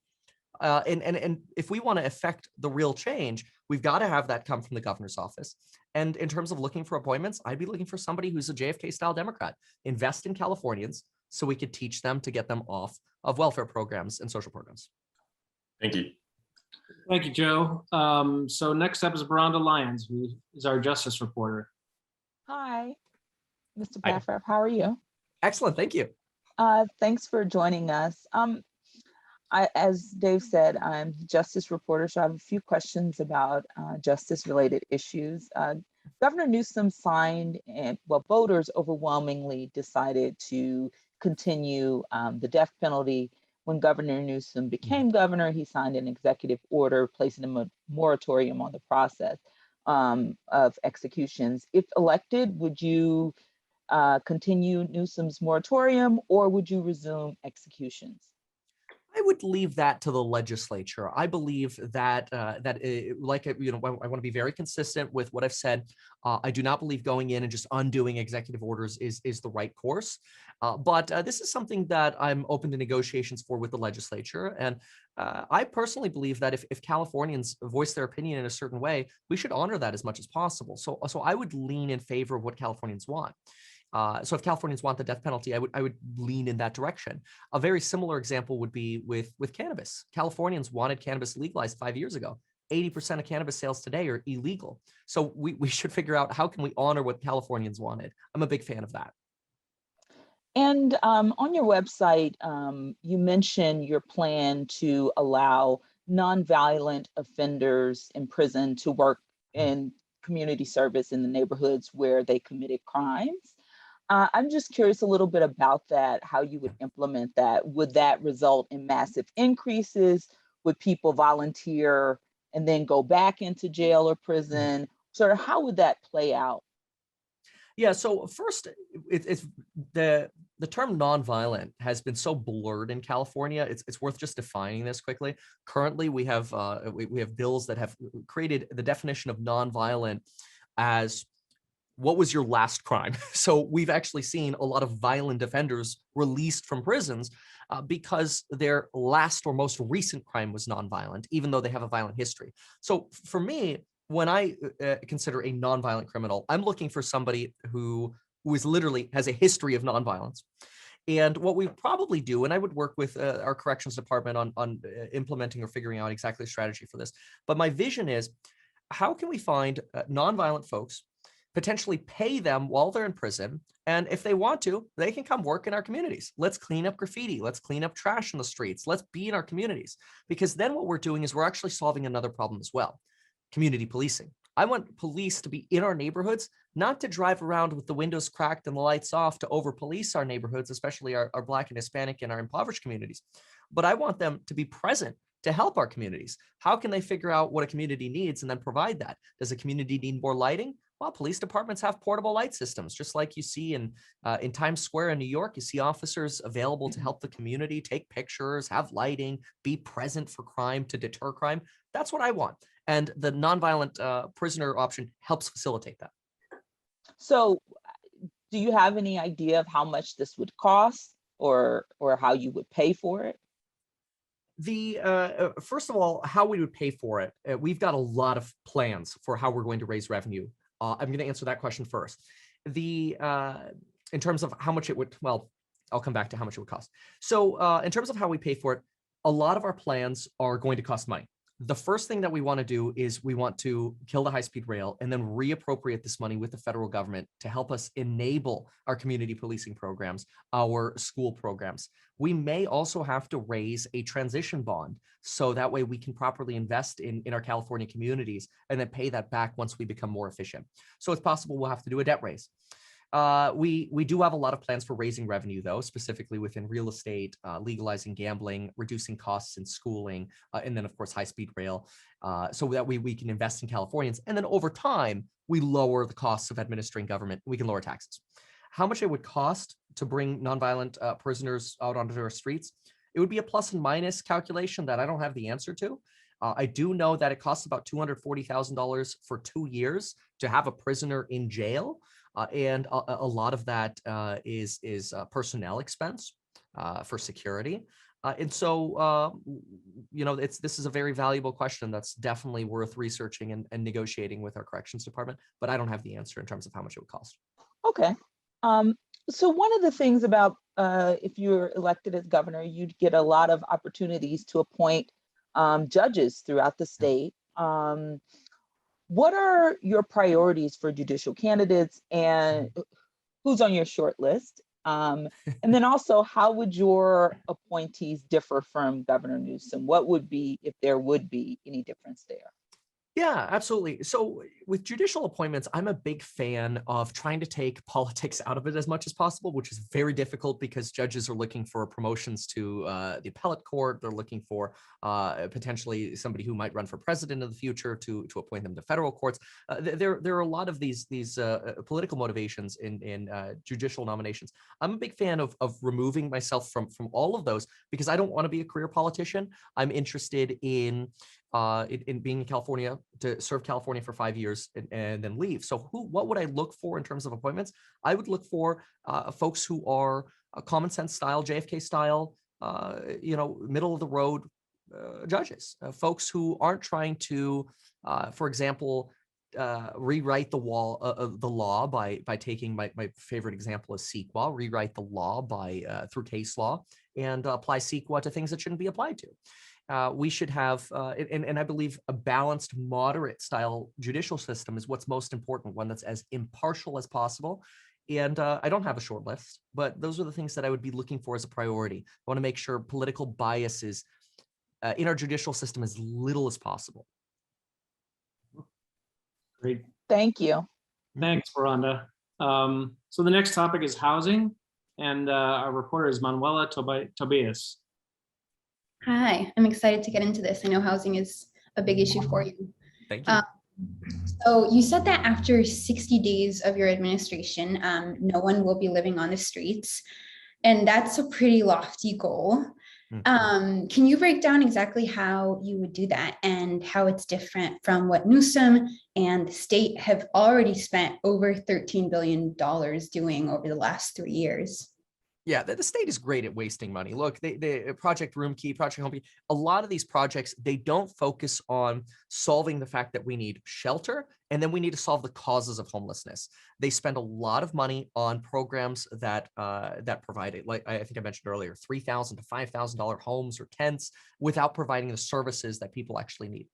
And if we want to affect the real change, we've got to have that come from the governor's office. And in terms of looking for appointments, I'd be looking for somebody who's a JFK style Democrat. Invest in Californians so we could teach them to get them off of welfare programs and social programs. Thank you. Thank you, Joe. So next up is Rhonda Lyons, who is our justice reporter. Hi, Mr. Hi. Paffrath. How are you? Excellent. Thank you. Thanks for joining us. As Dave said, I'm the justice reporter, so I have a few questions about justice-related issues. Governor Newsom signed, voters overwhelmingly decided to continue the death penalty. When Governor Newsom became governor, he signed an executive order placing a moratorium on the process of executions. If elected, would you continue Newsom's moratorium, or would you resume executions? I would leave that to the legislature. I believe that I want to be very consistent with what I've said. I do not believe going in and just undoing executive orders is the right course. But this is something that I'm open to negotiations for with the legislature. And I personally believe that if Californians voice their opinion in a certain way, we should honor that as much as possible. So I would lean in favor of what Californians want. So if Californians want the death penalty, I would lean in that direction. A very similar example would be with cannabis. Californians wanted cannabis legalized 5 years ago. 80% of cannabis sales today are illegal. So we should figure out how can we honor what Californians wanted. I'm a big fan of that. And on your website, you mentioned your plan to allow nonviolent offenders in prison to work in community service in the neighborhoods where they committed crimes. I'm just curious a little bit about that, how you would implement that. Would that result in massive increases? Would people volunteer and then go back into jail or prison? Sort of how would that play out? Yeah, so first, it's the term nonviolent has been so blurred in California. It's worth just defining this quickly. Currently, we have we have bills that have created the definition of nonviolent as what was your last crime? So we've actually seen a lot of violent offenders released from prisons because their last or most recent crime was nonviolent, even though they have a violent history. So for me, when I consider a nonviolent criminal, I'm looking for somebody who is literally has a history of nonviolence. And what we probably do, and I would work with our corrections department on implementing or figuring out exactly a strategy for this. But my vision is, how can we find nonviolent folks, potentially pay them while they're in prison, and if they want to, they can come work in our communities. Let's clean up graffiti. Let's clean up trash in the streets. Let's be in our communities. Because then what we're doing is we're actually solving another problem as well: community policing. I want police to be in our neighborhoods, not to drive around with the windows cracked and the lights off to over police our neighborhoods, especially our Black and Hispanic and our impoverished communities. But I want them to be present to help our communities. How can they figure out what a community needs and then provide that? Does a community need more lighting? Well, police departments have portable light systems, just like you see in Times Square in New York. You see officers available to help the community, take pictures, have lighting, be present for crime, to deter crime. That's what I want. And the nonviolent prisoner option helps facilitate that. So do you have any idea of how much this would cost, or how you would pay for it? First of all, how we would pay for it, we've got a lot of plans for how we're going to raise revenue. I'm going to answer that question first. In terms of how much it would, well, I'll come back to how much it would cost. So in terms of how we pay for it, a lot of our plans are going to cost money. The first thing that we want to do is we want to kill the high-speed rail and then reappropriate this money with the federal government to help us enable our community policing programs, our school programs. We may also have to raise a transition bond, so that way we can properly invest in our California communities and then pay that back once we become more efficient. So it's possible we'll have to do a debt raise. We do have a lot of plans for raising revenue, though, specifically within real estate, legalizing gambling, reducing costs in schooling, and then, of course, high-speed rail, so that we can invest in Californians. And then over time, we lower the costs of administering government. We can lower taxes. How much it would cost to bring nonviolent prisoners out onto our streets? It would be a plus and minus calculation that I don't have the answer to. I do know that it costs about $240,000 for 2 years to have a prisoner in jail. And a lot of that is personnel expense for security. And so, this is a very valuable question that's definitely worth researching and negotiating with our corrections department, but I don't have the answer in terms of how much it would cost. Okay. So one of the things about if you're elected as governor, you'd get a lot of opportunities to appoint judges throughout the state. What are your priorities for judicial candidates, and who's on your short list? And then also, how would your appointees differ from Governor Newsom? What would be, if there would be any difference there? Yeah, absolutely. So with judicial appointments, I'm a big fan of trying to take politics out of it as much as possible, which is very difficult because judges are looking for promotions to the appellate court. They're looking for potentially somebody who might run for president in the future to appoint them to federal courts. There are a lot of these political motivations in judicial nominations. I'm a big fan of removing myself from all of those because I don't want to be a career politician. I'm interested in being in California, to serve California for 5 years and then leave. So what would I look for in terms of appointments? I would look for folks who are common sense style, JFK style, middle of the road judges, folks who aren't trying to, for example, rewrite the law by taking my favorite example is CEQA, rewrite the law through case law and apply CEQA to things that shouldn't be applied to. We should have, and I believe a balanced, moderate style judicial system is what's most important, one that's as impartial as possible. And I don't have a short list, but those are the things that I would be looking for as a priority. I want to make sure political bias is in our judicial system as little as possible. Great. Thank you. Thanks, Veranda. So the next topic is housing, and our reporter is Manuela Tobias. Hi, I'm excited to get into this. I know housing is a big issue for you. Thank you. So you said that after 60 days of your administration, no one will be living on the streets. And that's a pretty lofty goal. Can you break down exactly how you would do that and how it's different from what Newsom and the state have already spent over $13 billion doing over the last 3 years? Yeah, the state is great at wasting money. Look, they Project Roomkey, Project Homekey, a lot of these projects, they don't focus on solving the fact that we need shelter, and then we need to solve the causes of homelessness. They spend a lot of money on programs that provide it, like I think I mentioned earlier, $3,000 to $5,000 homes or tents, without providing the services that people actually need.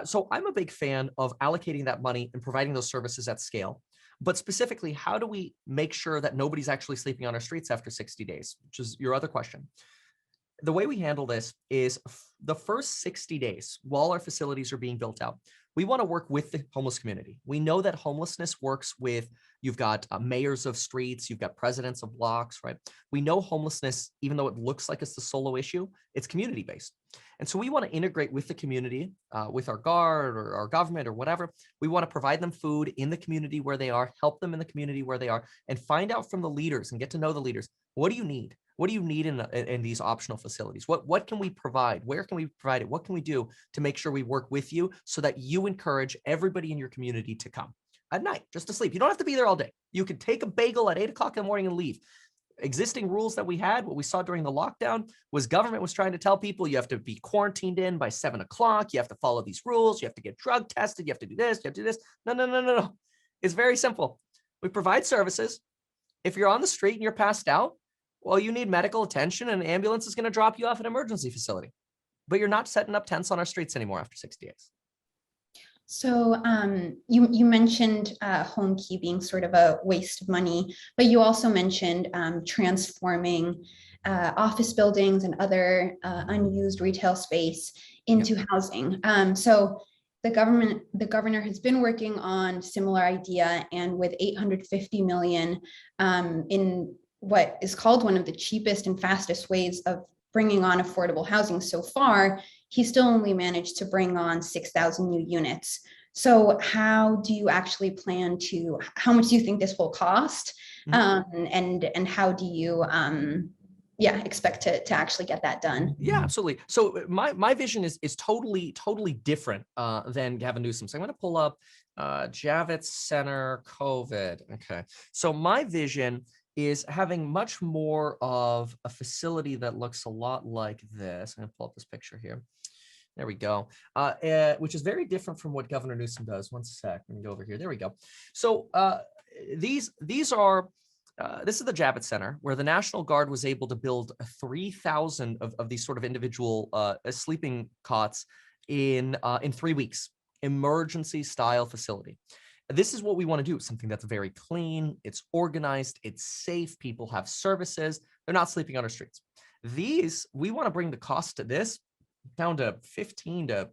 So I'm a big fan of allocating that money and providing those services at scale. But specifically, how do we make sure that nobody's actually sleeping on our streets after 60 days, which is your other question? The way we handle this is the first 60 days while our facilities are being built out, we want to work with the homeless community. We know that homelessness works with, you've got mayors of streets, you've got presidents of blocks, right? We know homelessness, even though it looks like it's the solo issue, it's community-based. And so we want to integrate with the community, with our guard or our government or whatever. We want to provide them food in the community where they are, help them in the community where they are, and find out from the leaders and get to know the leaders. What do you need? What do you need in these optional facilities? What can we provide? Where can we provide it? What can we do to make sure we work with you so that you encourage everybody in your community to come at night, just to sleep? You don't have to be there all day. You could take a bagel at 8 o'clock in the morning and leave. Existing rules that we had, what we saw during the lockdown was government was trying to tell people you have to be quarantined in by 7 o'clock. You have to follow these rules. You have to get drug tested. You have to do this. You have to do this. No. It's very simple. We provide services. If you're on the street and you're passed out, well, you need medical attention, and an ambulance is going to drop you off at an emergency facility. But you're not setting up tents on our streets anymore after 60 days. So you mentioned home key being sort of a waste of money, but you also mentioned transforming office buildings and other unused retail space into housing. So the governor has been working on similar idea, and with 850 million in what is called one of the cheapest and fastest ways of bringing on affordable housing so far, he still only managed to bring on 6,000 new units. So how do you actually plan to, how much do you think this will cost? And how do you, expect to actually get that done? Yeah, absolutely. So my vision is totally different than Gavin Newsom. So I'm going to pull up Javits Center COVID. Okay. So my vision is having much more of a facility that looks a lot like this. I'm going to pull up this picture here. There we go. Which is very different from what Governor Newsom does. One sec. Let me go over here. There we go. So these are, this is the Javits Center, where the National Guard was able to build 3,000 of these sort of individual sleeping cots in 3 weeks. Emergency style facility. This is what we want to do. Something that's very clean, it's organized, it's safe. People have services. They're not sleeping on our streets. These, we want to bring the cost to this down to 15 to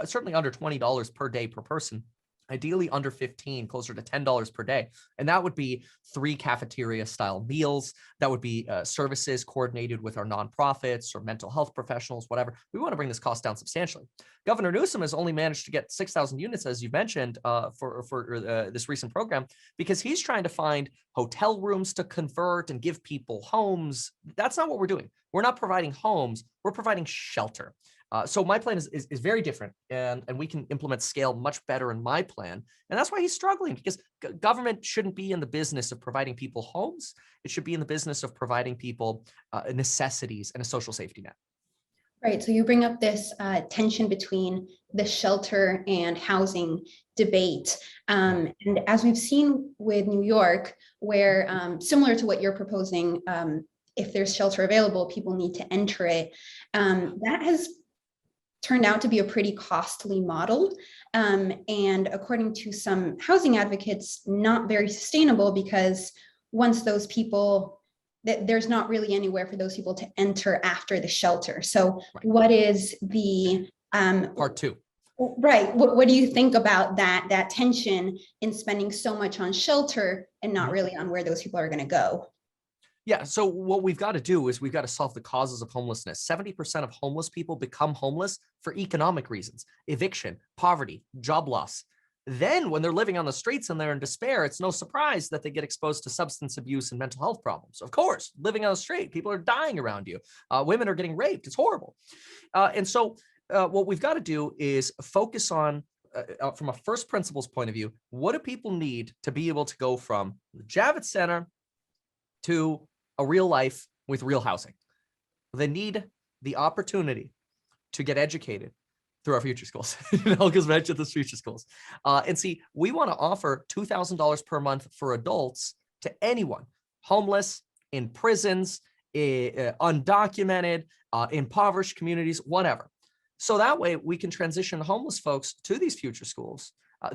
certainly under $20 per day per person. Ideally under 15, closer to $10 per day. And that would be 3 cafeteria style meals. That would be services coordinated with our nonprofits or mental health professionals, whatever. We want to bring this cost down substantially. Governor Newsom has only managed to get 6,000 units, as you mentioned, for this recent program, because he's trying to find hotel rooms to convert and give people homes. That's not what we're doing. We're not providing homes. We're providing shelter. So my plan is very different, and we can implement scale much better in my plan. And that's why he's struggling, because government shouldn't be in the business of providing people homes. It should be in the business of providing people necessities and a social safety net. Right. So you bring up this tension between the shelter and housing debate. And as we've seen with New York, where similar to what you're proposing, if there's shelter available, people need to enter it. That has turned out to be a pretty costly model. And according to some housing advocates, not very sustainable, because once those people, there's not really anywhere for those people to enter after the shelter. So what is the part 2? Right. What do you think about that tension in spending so much on shelter and not really on where those people are going to go? Yeah, so what we've got to do is we've got to solve the causes of homelessness. 70% of homeless people become homeless for economic reasons: eviction, poverty, job loss. Then when they're living on the streets and they're in despair, it's no surprise that they get exposed to substance abuse and mental health problems. Of course, living on the street, people are dying around you. Women are getting raped. It's horrible. And so what we've got to do is focus on, from a first principles point of view, what do people need to be able to go from the Javits Center to a real life with real housing? They need the opportunity to get educated through our future schools, because mentioned the future schools. And see, we want to offer $2,000 per month for adults to anyone, homeless, in prisons, undocumented, impoverished communities, whatever. So that way we can transition homeless folks to these future schools.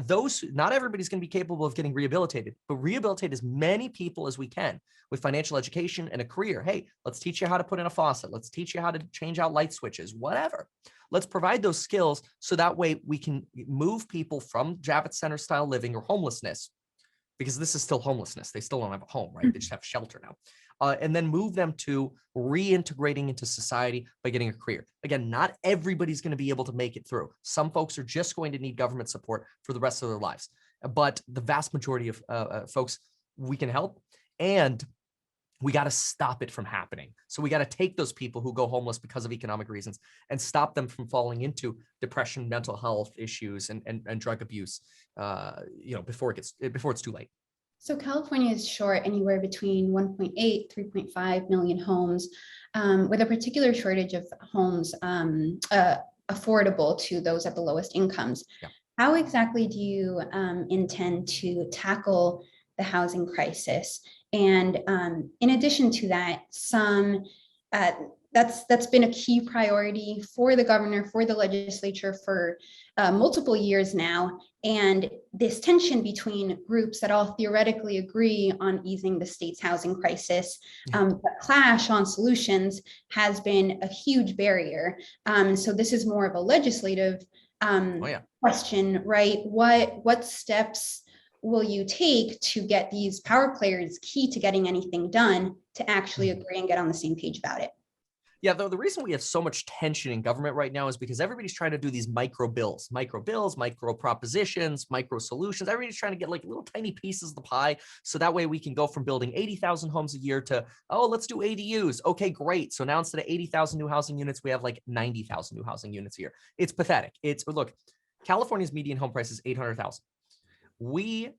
Not everybody's going to be capable of getting rehabilitated, but rehabilitate as many people as we can with financial education and a career. Hey, let's teach you how to put in a faucet. Let's teach you how to change out light switches, whatever. Let's provide those skills so that way we can move people from Javits Center style living or homelessness, because this is still homelessness. They still don't have a home, right? They just have shelter now. And then move them to reintegrating into society by getting a career. Again, not everybody's going to be able to make it through. Some folks are just going to need government support for the rest of their lives. But the vast majority of folks we can help, and we got to stop it from happening. So we got to take those people who go homeless because of economic reasons and stop them from falling into depression, mental health issues, and drug abuse, before it's too late. So California is short anywhere between 1.8, 3.5 million homes, with a particular shortage of homes affordable to those at the lowest incomes. Yeah. How exactly do you intend to tackle the housing crisis? And in addition to that, that's been a key priority for the governor, for the legislature for multiple years now. And this tension between groups that all theoretically agree on easing the state's housing crisis, but clash on solutions, has been a huge barrier. So this is more of a legislative question, right? What steps will you take to get these power players key to getting anything done to actually agree and get on the same page about it? Yeah, though the reason we have so much tension in government right now is because everybody's trying to do these micro bills, micro propositions, micro solutions. Everybody's trying to get like little tiny pieces of the pie. So that way we can go from building 80,000 homes a year to, oh, let's do ADUs. Okay, great. So now instead of 80,000 new housing units, we have like 90,000 new housing units a year. It's pathetic. Look, California's median home price is 800,000. We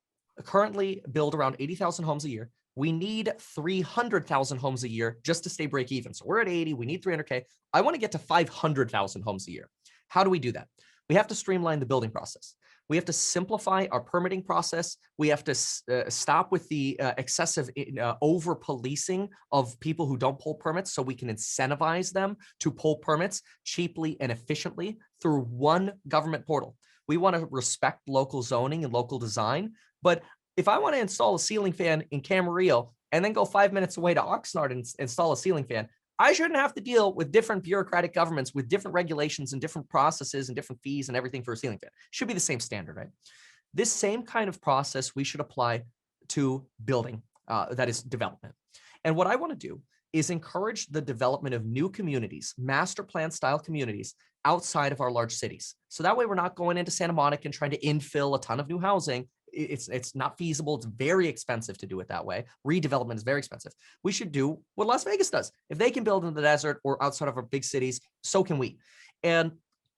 currently build around 80,000 homes a year. We need 300,000 homes a year just to stay break even. So we're at 80, we need 300K. I want to get to 500,000 homes a year. How do we do that? We have to streamline the building process. We have to simplify our permitting process. We have to stop with the excessive over-policing of people who don't pull permits, so we can incentivize them to pull permits cheaply and efficiently through one government portal. We want to respect local zoning and local design, but if I want to install a ceiling fan in Camarillo and then go 5 minutes away to Oxnard and install a ceiling fan, I shouldn't have to deal with different bureaucratic governments with different regulations and different processes and different fees and everything for a ceiling fan. It should be the same standard, right? This same kind of process we should apply to building, that is development. And what I want to do is encourage the development of new communities, master plan style communities outside of our large cities. So that way we're not going into Santa Monica and trying to infill a ton of new housing. It's not feasible. It's very expensive to do it that way. Redevelopment is very expensive. We should do what Las Vegas does. If they can build in the desert or outside of our big cities, so can we. And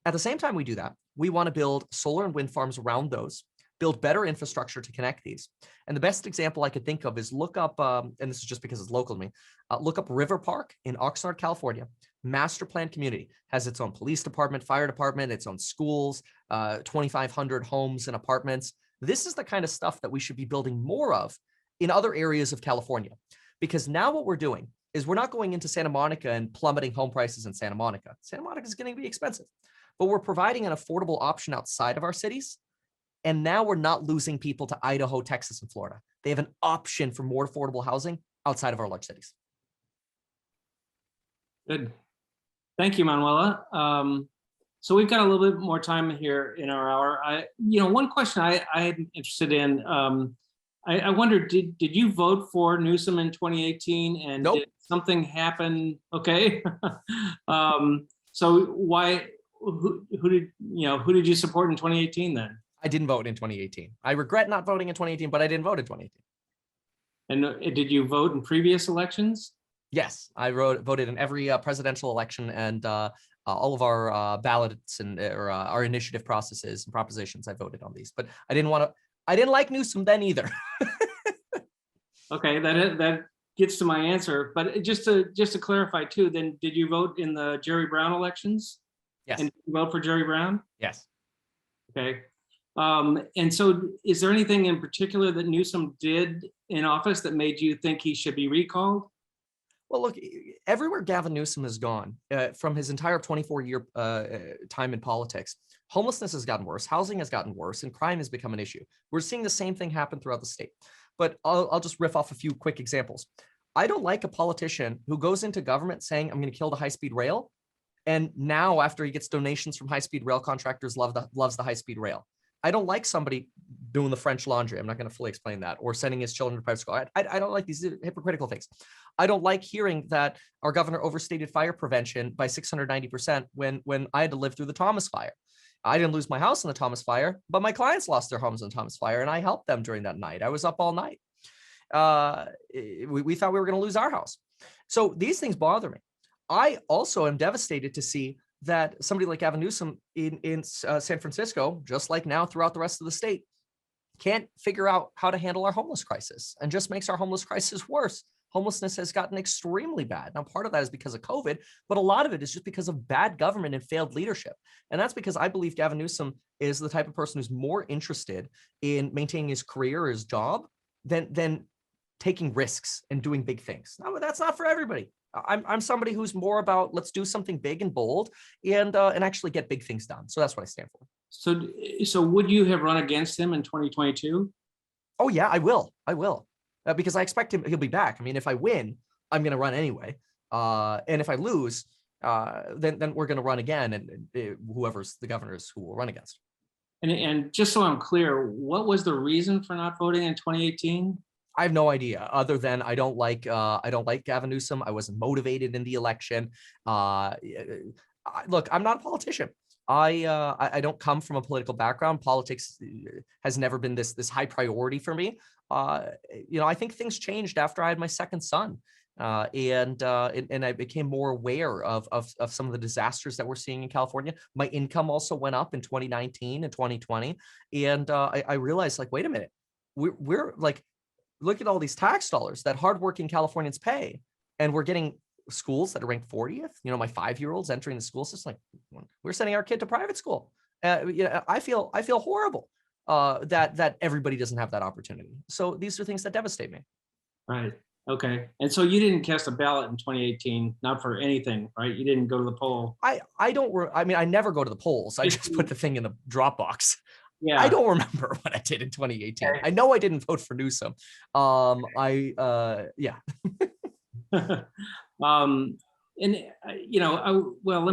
at the same time we do that, we want to build solar and wind farms around those, build better infrastructure to connect these. And the best example I could think of is look up, and this is just because it's local to me, look up River Park in Oxnard, California. Master plan community, has its own police department, fire department, its own schools, 2,500 homes and apartments. This is the kind of stuff that we should be building more of in other areas of California, because now what we're doing is we're not going into Santa Monica and plummeting home prices in Santa Monica. Santa Monica is going to be expensive, but we're providing an affordable option outside of our cities. And now we're not losing people to Idaho, Texas, and Florida. They have an option for more affordable housing outside of our large cities. Good. Thank you, Manuela. So we've got a little bit more time here in our hour. One question I'm interested in, I wonder, did you vote for Newsom in 2018? And nope. Did something happen? Okay. So why, who did you support in 2018 then? I didn't vote in 2018. I regret not voting in 2018, but I didn't vote in 2018. And did you vote in previous elections? Yes, I voted in every presidential election, and all of our ballots and our initiative processes and propositions. I voted on these, but I didn't want to. I didn't like Newsom then either. Okay, that gets to my answer. But just to clarify too, then did you vote in the Jerry Brown elections? Yes. And did you vote for Jerry Brown? Yes. Okay. And so is there anything in particular that Newsom did in office that made you think he should be recalled? Well, look, everywhere Gavin Newsom has gone from his entire 24-year time in politics, homelessness has gotten worse, housing has gotten worse, and crime has become an issue. We're seeing the same thing happen throughout the state. But I'll just riff off a few quick examples. I don't like a politician who goes into government saying, I'm going to kill the high-speed rail. And now, after he gets donations from high-speed rail contractors, loves the high-speed rail. I don't like somebody doing the French laundry. I'm not going to fully explain that, or sending his children to private school. I don't like these hypocritical things. I don't like hearing that our governor overstated fire prevention by 690% when I had to live through the Thomas fire. I didn't lose my house in the Thomas fire, but my clients lost their homes in the Thomas fire, and I helped them during that night. I was up all night. We thought we were going to lose our house. So these things bother me. I also am devastated to see that somebody like Gavin Newsom in San Francisco, just like now throughout the rest of the state, can't figure out how to handle our homeless crisis and just makes our homeless crisis worse. Homelessness has gotten extremely bad. Now, part of that is because of COVID, but a lot of it is just because of bad government and failed leadership. And that's because I believe Gavin Newsom is the type of person who's more interested in maintaining his career or his job than taking risks and doing big things. Now, that's not for everybody. I'm somebody who's more about let's do something big and bold and actually get big things done. So that's what I stand for. So would you have run against him in 2022? Oh yeah, I will. Because I expect he'll be back. I mean, if I win, I'm going to run anyway. And if I lose, then we're going to run again, and whoever's the governors who will run against. And just so I'm clear, what was the reason for not voting in 2018? I have no idea, other than I don't like Gavin Newsom. I wasn't motivated in the election. Look, I'm not a politician. I don't come from a political background. Politics has never been this high priority for me. I think things changed after I had my second son, and I became more aware of some of the disasters that we're seeing in California. My income also went up in 2019 and 2020, and I realized, like, wait a minute, we're like, look at all these tax dollars that hardworking Californians pay, and we're getting schools that are ranked 40th. My 5-year-old's entering the school system. Like, we're sending our kid to private school. I feel horrible that everybody doesn't have that opportunity. So these are things that devastate me. Right. Okay. And so you didn't cast a ballot in 2018, not for anything, right? You didn't go to the poll. I never go to the polls. I just put the thing in the drop box. Yeah. I don't remember what I did in 2018. Okay. I know I didn't vote for Newsom. Well, let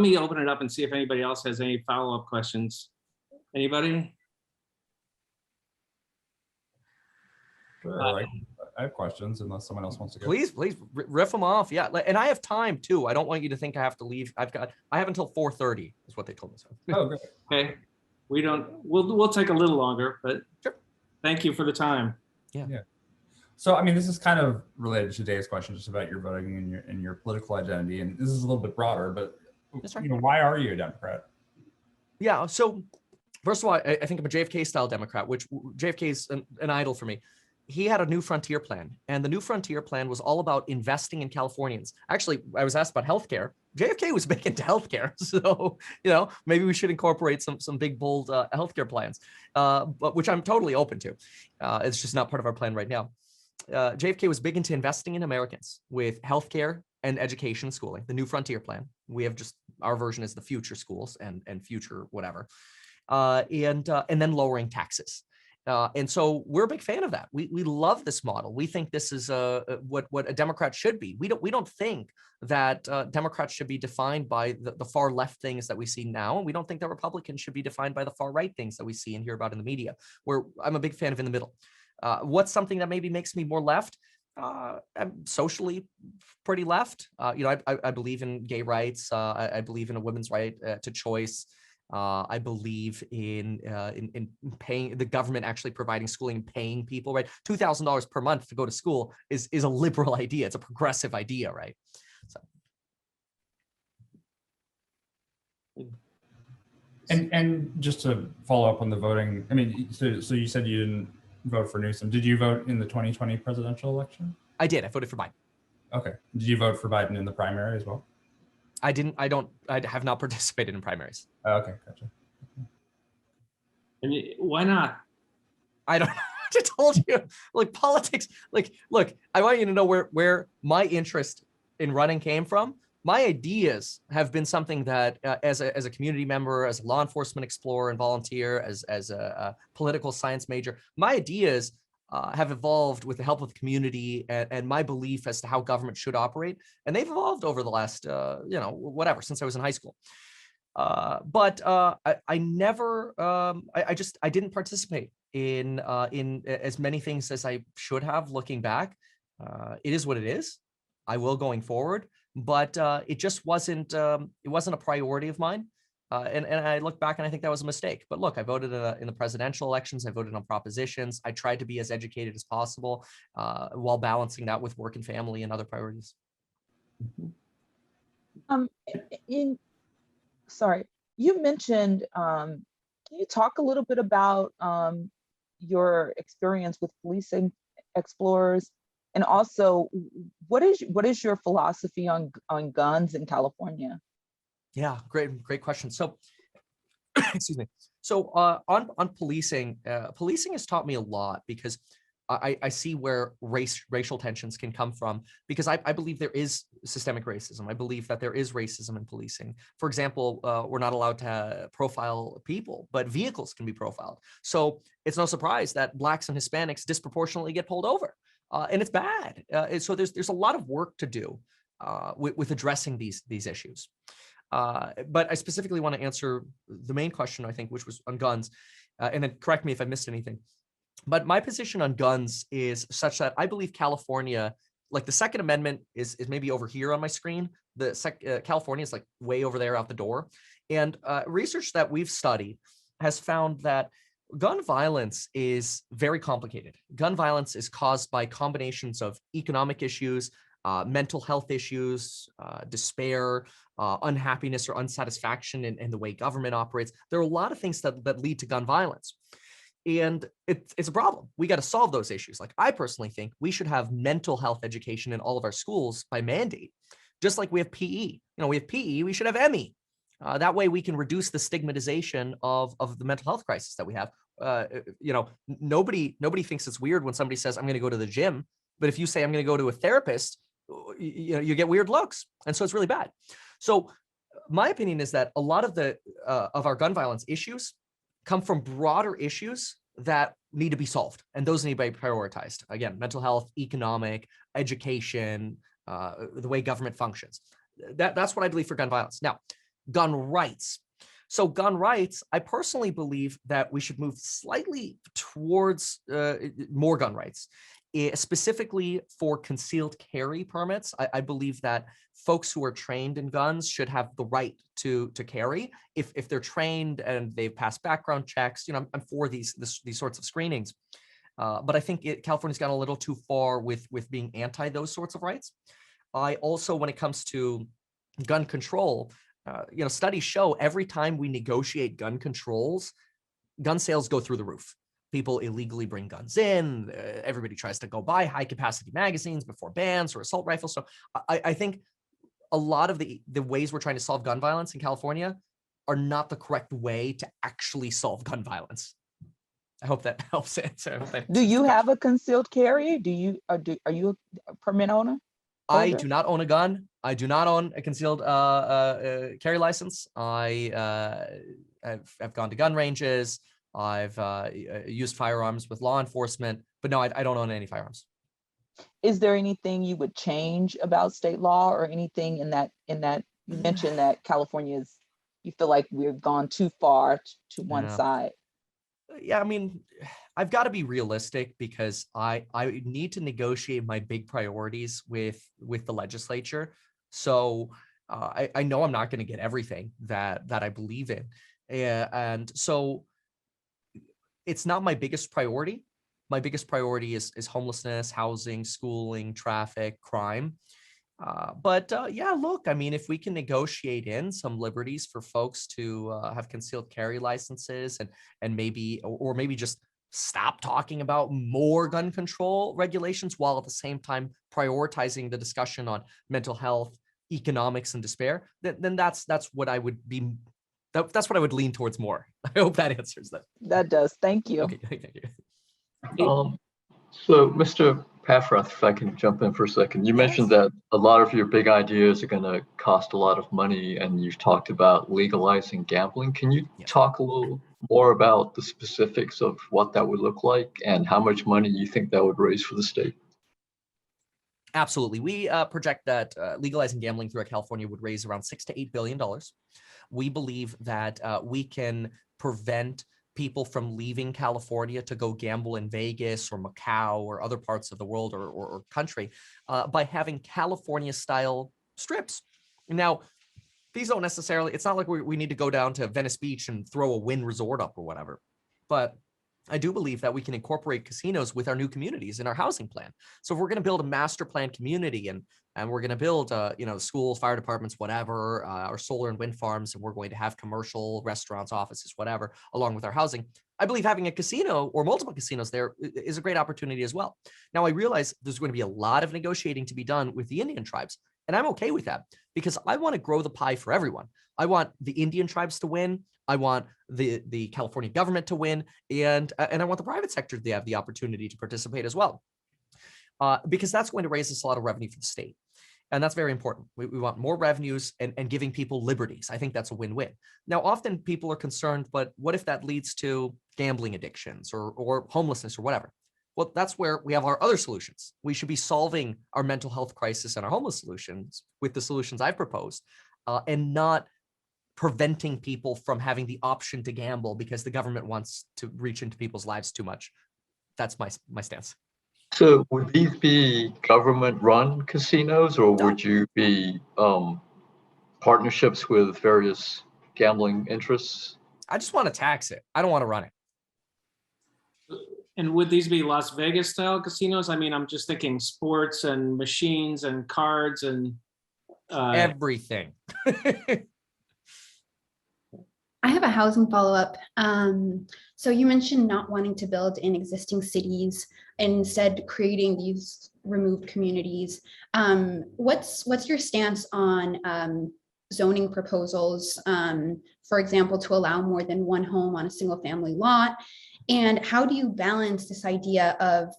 me open it up and see if anybody else has any follow-up questions. Anybody? Sure. I have questions unless someone else wants to go. Please riff them off. Yeah. And I have time too. I don't want you to think I have to leave. I have until 4:30 is what they told me. So. Oh, good. Okay. We'll take a little longer, but sure. Thank you for the time. Yeah. So, this is kind of related to today's question, just about your voting and your political identity. And this is a little bit broader, but that's right. Why are you a Democrat? Yeah. So first of all, I think I'm a JFK style Democrat, which JFK is an idol for me. He had a New Frontier plan, and the New Frontier plan was all about investing in Californians. Actually, I was asked about healthcare. JFK was big into healthcare, so maybe we should incorporate some big bold healthcare plans, but which I'm totally open to. It's just not part of our plan right now. JFK was big into investing in Americans with healthcare and education, schooling. The New Frontier plan. We have just our version is the future schools and future whatever, and then lowering taxes. And so we're a big fan of that. We love this model. We think this is what a Democrat should be. We don't think that Democrats should be defined by the far left things that we see now, and we don't think that Republicans should be defined by the far right things that we see and hear about in the media. Where I'm a big fan of in the middle. What's something that maybe makes me more left? I'm socially pretty left. I believe in gay rights. I believe in a women's right to choice. I believe in paying the government actually providing schooling and paying people, right? $2,000 per month to go to school is a liberal idea. It's a progressive idea, right? So. And just to follow up on the voting, I mean, so you said you didn't vote for Newsom. Did you vote in the 2020 presidential election? I did. I voted for Biden. Okay. Did you vote for Biden in the primary as well? I didn't. I have not participated in primaries. Oh, okay, gotcha. And why not? I don't know. I just told you, like, politics. Like, look, I want you to know where my interest in running came from. My ideas have been something that, as a community member, as a law enforcement explorer and volunteer, as a political science major, my ideas have evolved with the help of the community and my belief as to how government should operate, and they've evolved over the last, whatever, since I was in high school. But I never, I didn't participate in as many things as I should have. Looking back, it is what it is. I will going forward, but it just wasn't. It wasn't a priority of mine. And I look back and I think that was a mistake. But look, I voted in the presidential elections. I voted on propositions. I tried to be as educated as possible while balancing that with work and family and other priorities. Sorry, you mentioned, can you talk a little bit about your experience with policing explorers, and also what is your philosophy on guns in California? Yeah, great question. So, excuse me. So on policing, policing has taught me a lot because I see where racial tensions can come from, because I believe there is systemic racism. I believe that there is racism in policing. For example, we're not allowed to profile people, but vehicles can be profiled. So it's no surprise that Blacks and Hispanics disproportionately get pulled over, and it's bad. And so there's a lot of work to do with addressing these issues. But I specifically want to answer the main question, I think, which was on guns, and then correct me if I missed anything. But my position on guns is such that I believe California, like the Second Amendment is maybe over here on my screen. California is like way over there out the door. And research that we've studied has found that gun violence is very complicated. Gun violence is caused by combinations of economic issues, mental health issues, despair, unhappiness or unsatisfaction in the way government operates. There are a lot of things that lead to gun violence. And it's a problem. We got to solve those issues. Like, I personally think we should have mental health education in all of our schools by mandate, just like we have PE. We have PE, we should have ME. That way we can reduce the stigmatization of the mental health crisis that we have. Nobody thinks it's weird when somebody says, I'm going to go to the gym. But if you say, I'm going to go to a therapist, you get weird looks. And so it's really bad. So my opinion is that a lot of of our gun violence issues come from broader issues that need to be solved, and those need to be prioritized. Again, mental health, economic, education, the way government functions. That's what I believe for gun violence. Now, gun rights. So gun rights, I personally believe that we should move slightly towards more gun rights. Specifically for concealed carry permits, I believe that folks who are trained in guns should have the right to carry if they're trained and they've passed background checks. I'm for these sorts of screenings, but I think California's gone a little too far with being anti those sorts of rights. I also, when it comes to gun control, studies show every time we negotiate gun controls, gun sales go through the roof. People illegally bring guns in. Everybody tries to go buy high capacity magazines before bans or assault rifles. So I think a lot of the ways we're trying to solve gun violence in California are not the correct way to actually solve gun violence. I hope that helps answer. Do you have a concealed carry? Are you a permit owner? I do not own a gun. I do not own a concealed carry license. I've gone to gun ranges. I've used firearms with law enforcement, but no, I don't own any firearms. Is there anything you would change about state law, or anything in that you mentioned that California you feel like we've gone too far to one side? Yeah, I mean, I've got to be realistic because I need to negotiate my big priorities with the legislature. So I know I'm not going to get everything that I believe in. Yeah, and so it's not my biggest priority. My biggest priority is homelessness, housing, schooling, traffic, crime. But yeah, look, I mean, if we can negotiate in some liberties for folks to have concealed carry licenses and maybe or maybe just stop talking about more gun control regulations while at the same time prioritizing the discussion on mental health, economics, and despair, then that's what I would be. That's what I would lean towards more. I hope that answers that. That does. Thank you. Okay, thank you. So, Mr. Paffrath, if I can jump in for a second, you mentioned that a lot of your big ideas are going to cost a lot of money, and you've talked about legalizing gambling. Can you talk a little more about the specifics of what that would look like and how much money you think that would raise for the state? Absolutely. We project that legalizing gambling throughout California would raise around $6 to $8 billion. We believe that we can prevent people from leaving California to go gamble in Vegas or Macau or other parts of the world or country by having California-style strips. Now, these don't necessarily, it's not like we need to go down to Venice Beach and throw a Wynn resort up or whatever, but I do believe that we can incorporate casinos with our new communities in our housing plan. So if we're going to build a master plan community and we're going to build, schools, fire departments, whatever, our solar and wind farms, and we're going to have commercial restaurants, offices, whatever, along with our housing, I believe having a casino or multiple casinos there is a great opportunity as well. Now, I realize there's going to be a lot of negotiating to be done with the Indian tribes, and I'm okay with that because I want to grow the pie for everyone. I want the Indian tribes to win. I want the California government to win, and I want the private sector to have the opportunity to participate as well, because that's going to raise us a lot of revenue for the state. And that's very important. We want more revenues and giving people liberties. I think that's a win-win. Now, often people are concerned, but what if that leads to gambling addictions or homelessness or whatever? Well, that's where we have our other solutions. We should be solving our mental health crisis and our homeless solutions with the solutions I've proposed, and not preventing people from having the option to gamble because the government wants to reach into people's lives too much. That's my stance. So would these be government-run casinos, or would you be partnerships with various gambling interests? I just want to tax it. I don't want to run it. And would these be Las Vegas style casinos? I mean, I'm just thinking sports and machines and cards and everything. I have a housing follow-up. So you mentioned not wanting to build in existing cities, instead creating these removed communities. What's your stance on zoning proposals, for example, to allow more than one home on a single family lot? And how do you balance this idea of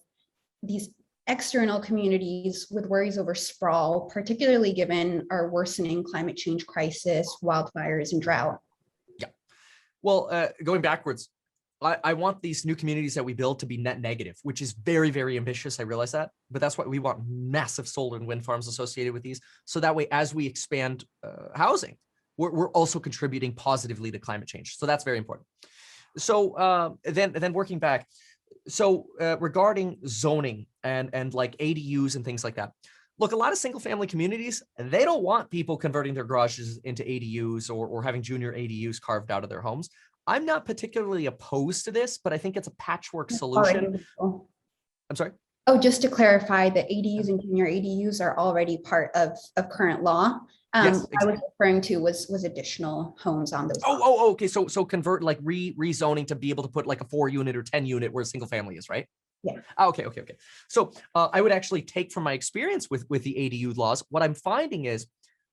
these external communities with worries over sprawl, particularly given our worsening climate change crisis, wildfires, and drought? Yeah. Well, going backwards, I want these new communities that we build to be net negative, which is very, very ambitious. I realize that, but that's why we want massive solar and wind farms associated with these. So that way, as we expand housing, we're also contributing positively to climate change. So that's very important. So then working back, so regarding zoning and like ADUs and things like that, look, a lot of single family communities, they don't want people converting their garages into ADUs or having junior ADUs carved out of their homes. I'm not particularly opposed to this, but I think it's a patchwork solution. I'm sorry? Oh, just to clarify, the ADUs and junior ADUs are already part of current law. Yes, exactly. I was referring to was additional homes on those. Oh, okay. So convert, like rezoning to be able to put like a 4-unit or 10-unit where a single family is, right? Yeah. Okay. So I would actually take from my experience with the ADU laws. What I'm finding is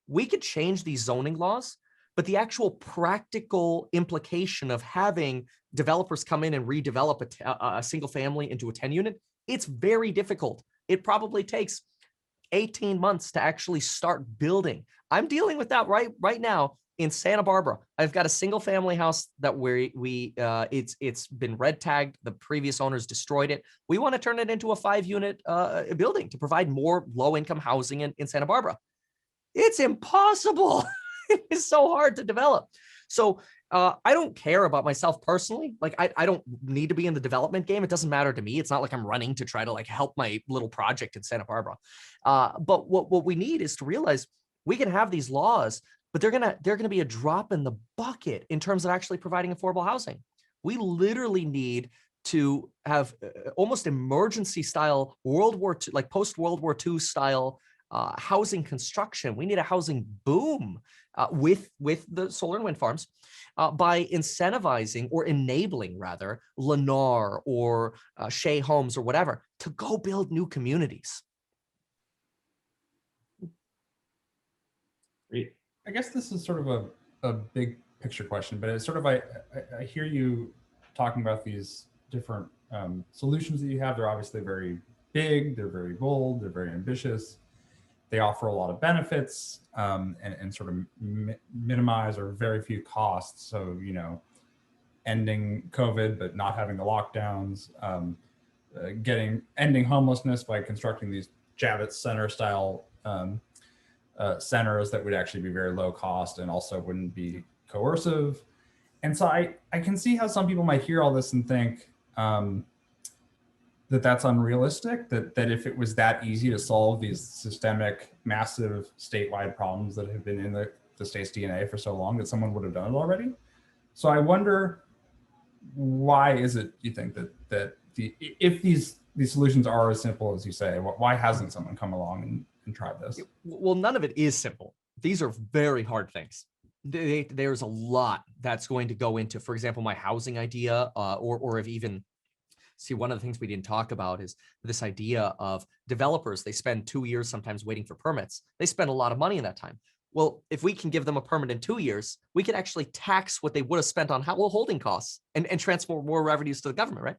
we could change these zoning laws, but the actual practical implication of having developers come in and redevelop a single family into a 10-unit, it's very difficult. It probably takes 18 months to actually start building. I'm dealing with that right now in Santa Barbara. I've got a single family house that it's been red tagged. The previous owners destroyed it. We want to turn it into a 5-unit building to provide more low-income housing in Santa Barbara. It's impossible. It is so hard to develop. So I don't care about myself personally. Like I don't need to be in the development game. It doesn't matter to me. It's not like I'm running to try to like help my little project in Santa Barbara. But what we need is to realize we can have these laws but they're gonna be a drop in the bucket in terms of actually providing affordable housing. We literally need to have almost emergency style World War II, like post World War II style housing construction. We need a housing boom with the solar and wind farms by incentivizing or enabling rather Lennar or Shea Homes or whatever to go build new communities. Great. I guess this is sort of a big picture question, but it's sort of, I hear you talking about these different solutions that you have. They're obviously very big, they're very bold, they're very ambitious. They offer a lot of benefits and sort of minimize or very few costs. So, you know, ending COVID, but not having the lockdowns, ending homelessness by constructing these Javits Center style centers that would actually be very low cost and also wouldn't be coercive. And so I can see how some people might hear all this and think that that's unrealistic, that if it was that easy to solve these systemic, massive statewide problems that have been in the state's DNA for so long, that someone would have done it already. So I wonder, why is it, you think, that if these solutions are as simple as you say, why hasn't someone come along and tried this? Well, none of it is simple. These are very hard things. There's a lot that's going to go into, for example, my housing idea, or if even, see, one of the things we didn't talk about is this idea of developers. They spend 2 years sometimes waiting for permits. They spend a lot of money in that time. Well, if we can give them a permit in 2 years, we can actually tax what they would have spent on holding costs and transfer more revenues to the government, right?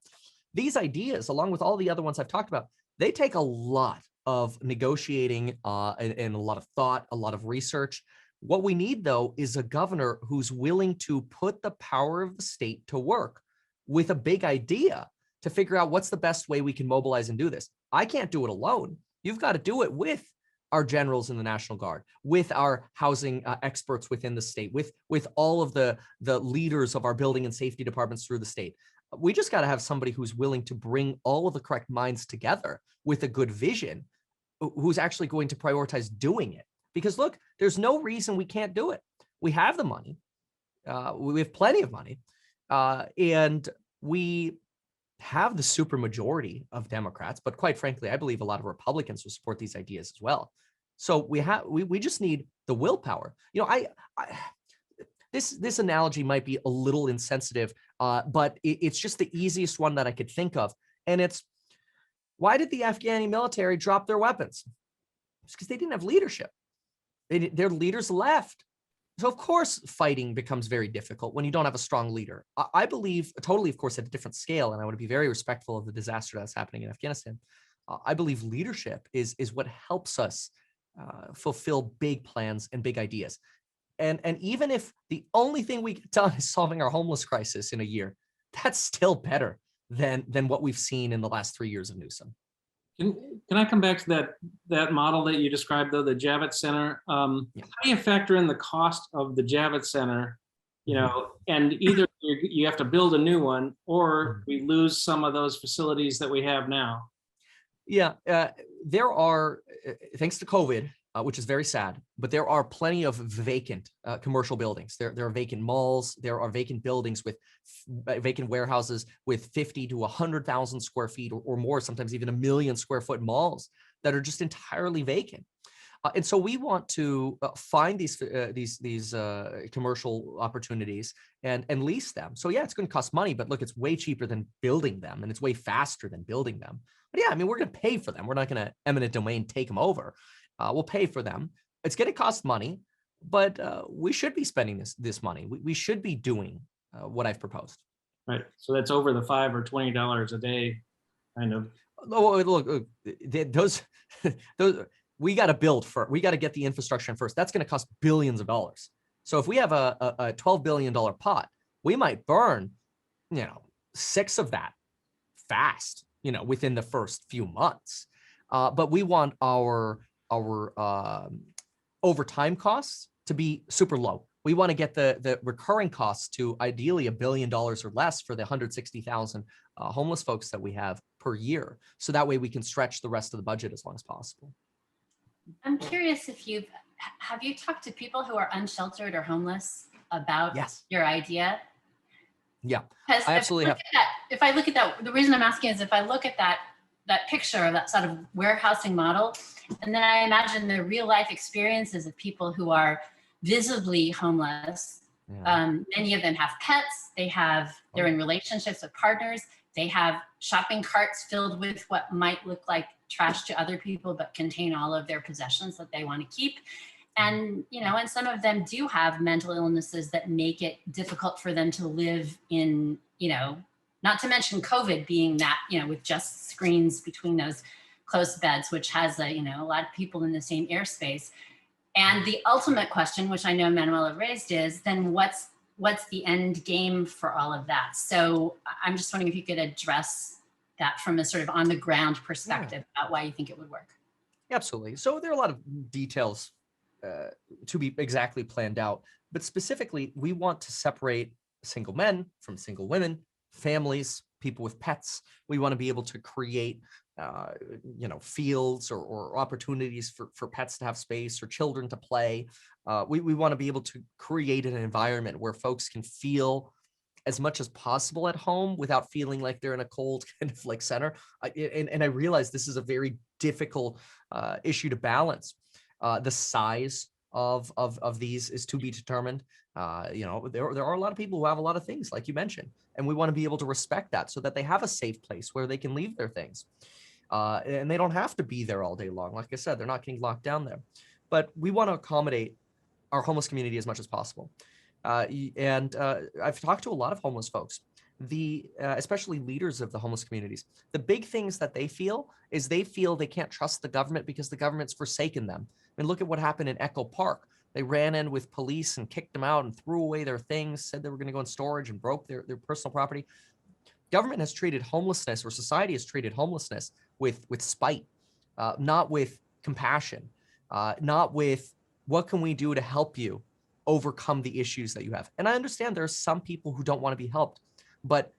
These ideas, along with all the other ones I've talked about, they take a lot of negotiating and a lot of thought, a lot of research. What we need, though, is a governor who's willing to put the power of the state to work with a big idea to figure out what's the best way we can mobilize and do this. I can't do it alone. You've got to do it with our generals in the National Guard, with our housing experts within the state, with all of the leaders of our building and safety departments through the state. We just got to have somebody who's willing to bring all of the correct minds together with a good vision, who's actually going to prioritize doing it. Because look, there's no reason we can't do it. We have the money. We have plenty of money. And we have the supermajority of Democrats, but quite frankly, I believe a lot of Republicans will support these ideas as well. So we just need the willpower. You know, this analogy might be a little insensitive, but it's just the easiest one that I could think of. And it's, why did the Afghani military drop their weapons? It's because they didn't have leadership. Their leaders left. So of course, fighting becomes very difficult when you don't have a strong leader. I believe, totally, of course, at a different scale, and I want to be very respectful of the disaster that's happening in Afghanistan. I believe leadership is what helps us fulfill big plans and big ideas. And even if the only thing we get done is solving our homeless crisis in a year, that's still better than what we've seen in the last 3 years of Newsom. Can I come back to that model that you described, though, the Javits Center? How do you factor in the cost of the Javits Center? You know, and either you have to build a new one, or we lose some of those facilities that we have now. Yeah, there are, thanks to COVID, which is very sad, but there are plenty of vacant commercial buildings. There are vacant malls. There are vacant buildings with vacant warehouses with 50 to 100,000 square feet or more, sometimes even 1 million square foot malls that are just entirely vacant. And so we want to find these commercial opportunities and lease them. So yeah, it's going to cost money, but look, it's way cheaper than building them, and it's way faster than building them. But yeah, I mean, we're going to pay for them. We're not going to eminent domain take them over. We'll pay for them. It's going to cost money, but we should be spending this money. We should be doing what I've proposed. Right. So that's over the $5 or $20 a day, kind of. Oh, look, those we got to build first. We got to get the infrastructure in first. That's going to cost billions of dollars. So if we have a $12 billion pot, we might burn, 6 of that fast, within the first few months. But we want our overtime costs to be super low. We want to get the recurring costs to ideally $1 billion or less for the 160,000 homeless folks that we have per year. So that way we can stretch the rest of the budget as long as possible. I'm curious if you've have you talked to people who are unsheltered or homeless about Yes. your idea? Yeah, Because I absolutely have. If I look at that, the reason I'm asking is if I look at that picture of that sort of warehousing model, and then I imagine the real life experiences of people who are visibly homeless. Yeah. Many of them have pets. They're in relationships with partners. They have shopping carts filled with what might look like trash to other people, but contain all of their possessions that they want to keep. And, and some of them do have mental illnesses that make it difficult for them to live in, not to mention COVID being that, with just screens between those closed beds, which has a lot of people in the same airspace. And the ultimate question, which I know Manuela raised, is then what's the end game for all of that? So I'm just wondering if you could address that from a sort of on the ground perspective about why you think it would work. Absolutely. So there are a lot of details to be exactly planned out, but specifically, we want to separate single men from single women, families, people with pets. We want to be able to create, fields or opportunities for pets to have space or children to play. We want to be able to create an environment where folks can feel as much as possible at home without feeling like they're in a cold kind of like center. And I realize this is a very difficult issue to balance. The size of these is to be determined. There are a lot of people who have a lot of things, like you mentioned, and we want to be able to respect that so that they have a safe place where they can leave their things. And they don't have to be there all day long. Like I said, they're not getting locked down there. But we want to accommodate our homeless community as much as possible. I've talked to a lot of homeless folks, especially leaders of the homeless communities. The big things that they feel is they can't trust the government because the government's forsaken them. I mean, look at what happened in Echo Park. They ran in with police and kicked them out and threw away their things, said they were going to go in storage and broke their personal property. Government has treated homelessness, or society has treated homelessness with spite, not with compassion, not with what can we do to help you overcome the issues that you have. And I understand there are some people who don't want to be helped, but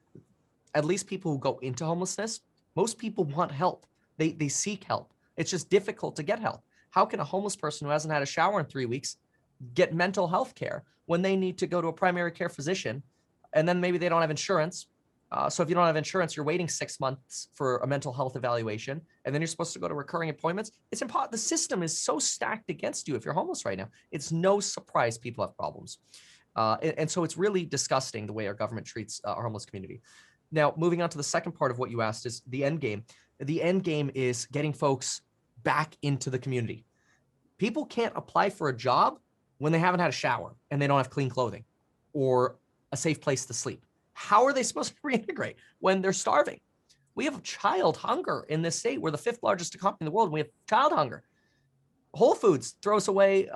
at least people who go into homelessness, most people want help. They seek help. It's just difficult to get help. How can a homeless person who hasn't had a shower in 3 weeks get mental health care when they need to go to a primary care physician and then maybe they don't have insurance? So if you don't have insurance, you're waiting 6 months for a mental health evaluation, and then you're supposed to go to recurring appointments. It's impossible. The system is so stacked against you if you're homeless right now. It's no surprise people have problems. And so it's really disgusting the way our government treats our homeless community. Now, moving on to the second part of what you asked is the end game. The end game is getting folks back into the community. People can't apply for a job when they haven't had a shower and they don't have clean clothing or a safe place to sleep. How are they supposed to reintegrate when they're starving? We have child hunger in this state. We're the 5th largest economy in the world, and we have child hunger. Whole Foods throws away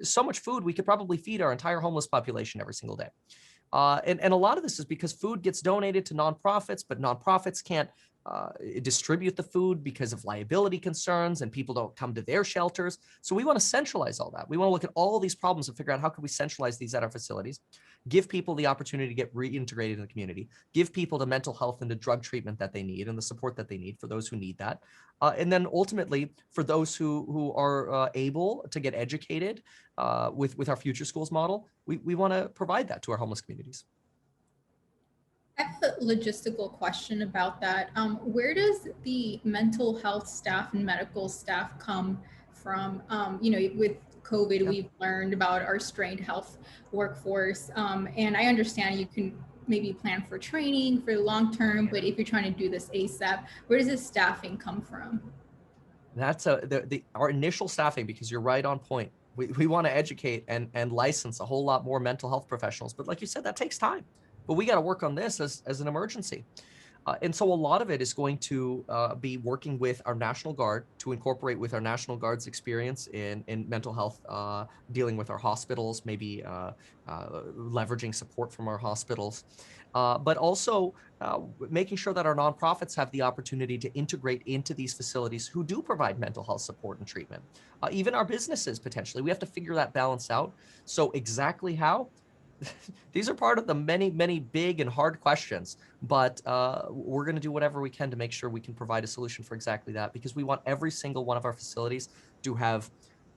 so much food, we could probably feed our entire homeless population every single day. And a lot of this is because food gets donated to nonprofits, but nonprofits can't distribute the food because of liability concerns, and people don't come to their shelters. So we want to centralize all that. We want to look at all these problems and figure out how can we centralize these at our facilities, give people the opportunity to get reintegrated in the community, give people the mental health and the drug treatment that they need and the support that they need for those who need that. And then ultimately, for those who are able to get educated with our Future Schools model, we want to provide that to our homeless communities. I have a logistical question about that. Where does the mental health staff and medical staff come from? With COVID, we've learned about our strained health workforce. And I understand you can maybe plan for training for the long term, but if you're trying to do this ASAP, where does this staffing come from? That's our initial staffing, because you're right on point. We want to educate and license a whole lot more mental health professionals. But like you said, that takes time. But we got to work on this as an emergency. And so a lot of it is going to be working with our National Guard to incorporate with our National Guard's experience in mental health, dealing with our hospitals, maybe leveraging support from our hospitals, but also making sure that our nonprofits have the opportunity to integrate into these facilities who do provide mental health support and treatment. Even our businesses, potentially. We have to figure that balance out. So exactly how? These are part of the many, many big and hard questions, but we're going to do whatever we can to make sure we can provide a solution for exactly that, because we want every single one of our facilities to have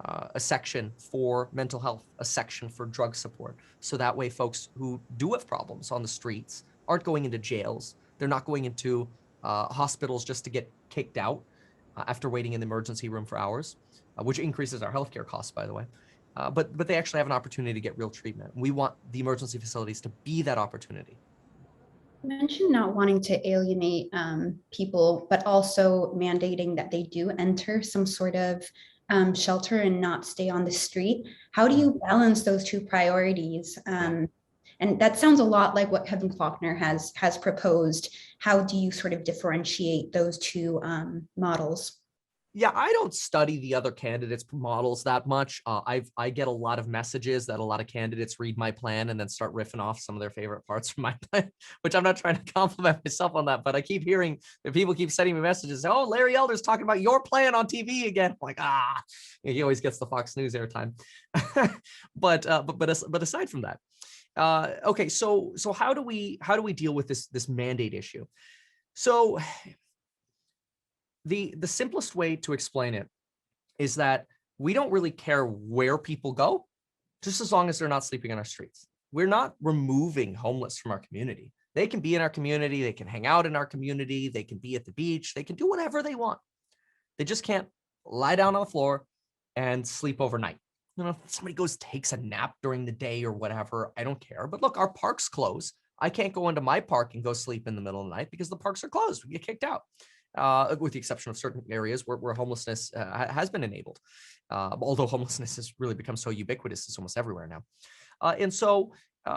a section for mental health, a section for drug support. So that way folks who do have problems on the streets aren't going into jails. They're not going into hospitals just to get kicked out after waiting in the emergency room for hours, which increases our healthcare costs, by the way. But they actually have an opportunity to get real treatment. We want the emergency facilities to be that opportunity. You mentioned not wanting to alienate people, but also mandating that they do enter some sort of shelter and not stay on the street. How do you balance those two priorities? And that sounds a lot like what Kevin Faulconer has proposed. How do you sort of differentiate those two models? Yeah, I don't study the other candidates' models that much. I get a lot of messages that a lot of candidates read my plan and then start riffing off some of their favorite parts from my plan, which I'm not trying to compliment myself on that, but I keep hearing that people keep sending me messages. Oh, Larry Elder's talking about your plan on TV again. I'm like, he always gets the Fox News airtime. But aside from that, okay, so how do we deal with this mandate issue? So the simplest way to explain it is that we don't really care where people go, just as long as they're not sleeping on our streets. We're not removing homeless from our community. They can be in our community, they can hang out in our community, they can be at the beach, they can do whatever they want. They just can't lie down on the floor and sleep overnight. You know, if somebody goes, takes a nap during the day or whatever, I don't care. But look, our parks close. I can't go into my park and go sleep in the middle of the night because the parks are closed. We get kicked out. With the exception of certain areas where homelessness has been enabled. Although homelessness has really become so ubiquitous, it's almost everywhere now. And so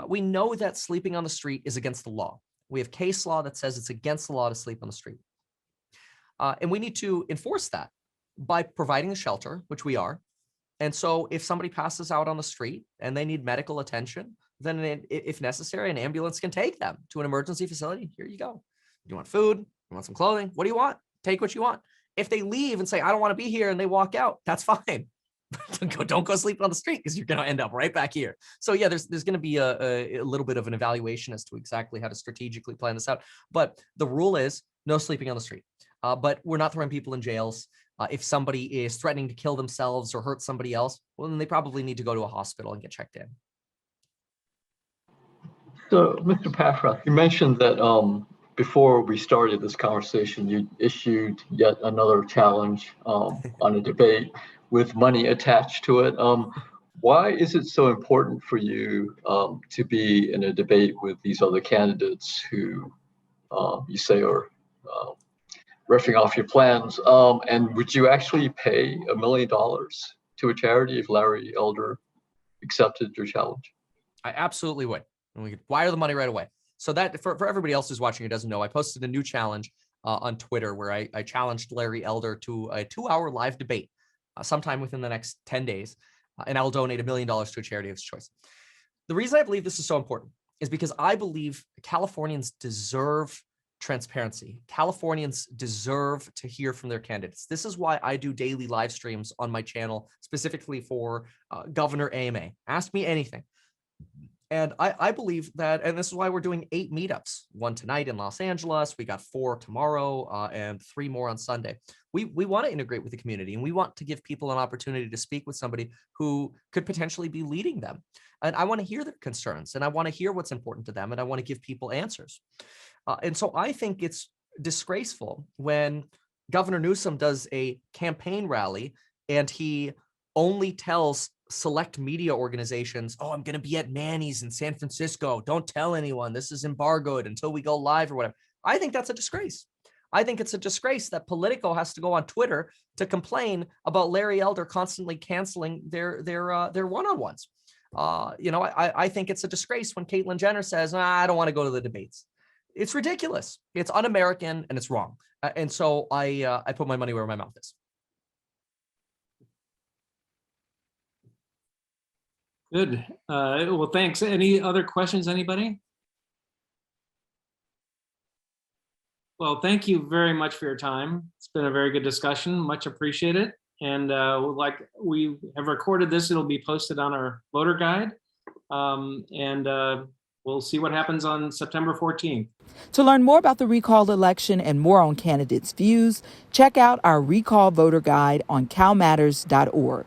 we know that sleeping on the street is against the law. We have case law that says it's against the law to sleep on the street. And we need to enforce that by providing a shelter, which we are. And so if somebody passes out on the street and they need medical attention, then if necessary, an ambulance can take them to an emergency facility. Here you go. You want food? You want some clothing? What do you want? Take what you want. If they leave and say, I don't want to be here, and they walk out, that's fine. Don't go sleep on the street because you're going to end up right back here. So yeah, there's going to be a little bit of an evaluation as to exactly how to strategically plan this out. But the rule is no sleeping on the street. But we're not throwing people in jails. If somebody is threatening to kill themselves or hurt somebody else, well, then they probably need to go to a hospital and get checked in. So, Mr. Paffrath, you mentioned that before we started this conversation, you issued yet another challenge on a debate with money attached to it. Why is it so important for you to be in a debate with these other candidates who you say are riffing off your plans? And would you actually pay $1 million to a charity if Larry Elder accepted your challenge? I absolutely would. And we could wire the money right away. So that for everybody else who's watching who doesn't know, I posted a new challenge on Twitter where I challenged Larry Elder to a 2-hour live debate sometime within the next 10 days. And I will donate $1 million to a charity of his choice. The reason I believe this is so important is because I believe Californians deserve transparency. Californians deserve to hear from their candidates. This is why I do daily live streams on my channel, specifically for Governor AMA. Ask me anything. And I believe that, and this is why we're doing 8 meetups, 1 tonight in Los Angeles. We got 4 tomorrow and 3 more on Sunday. We want to integrate with the community, and we want to give people an opportunity to speak with somebody who could potentially be leading them. And I want to hear their concerns, and I want to hear what's important to them, and I want to give people answers. And so I think it's disgraceful when Governor Newsom does a campaign rally and he only tells select media organizations, oh, I'm going to be at Manny's in San Francisco. Don't tell anyone. This is embargoed until we go live or whatever. I think that's a disgrace. I think it's a disgrace that Politico has to go on Twitter to complain about Larry Elder constantly canceling their one-on-ones. I think it's a disgrace when Caitlyn Jenner says, I don't want to go to the debates. It's ridiculous. It's un-American and it's wrong. And so I put my money where my mouth is. Good. Well, thanks. Any other questions, anybody? Well, thank you very much for your time. It's been a very good discussion. Much appreciated. And like we have recorded this, it'll be posted on our voter guide. We'll see what happens on September 14th. To learn more about the recall election and more on candidates' views, check out our recall voter guide on calmatters.org.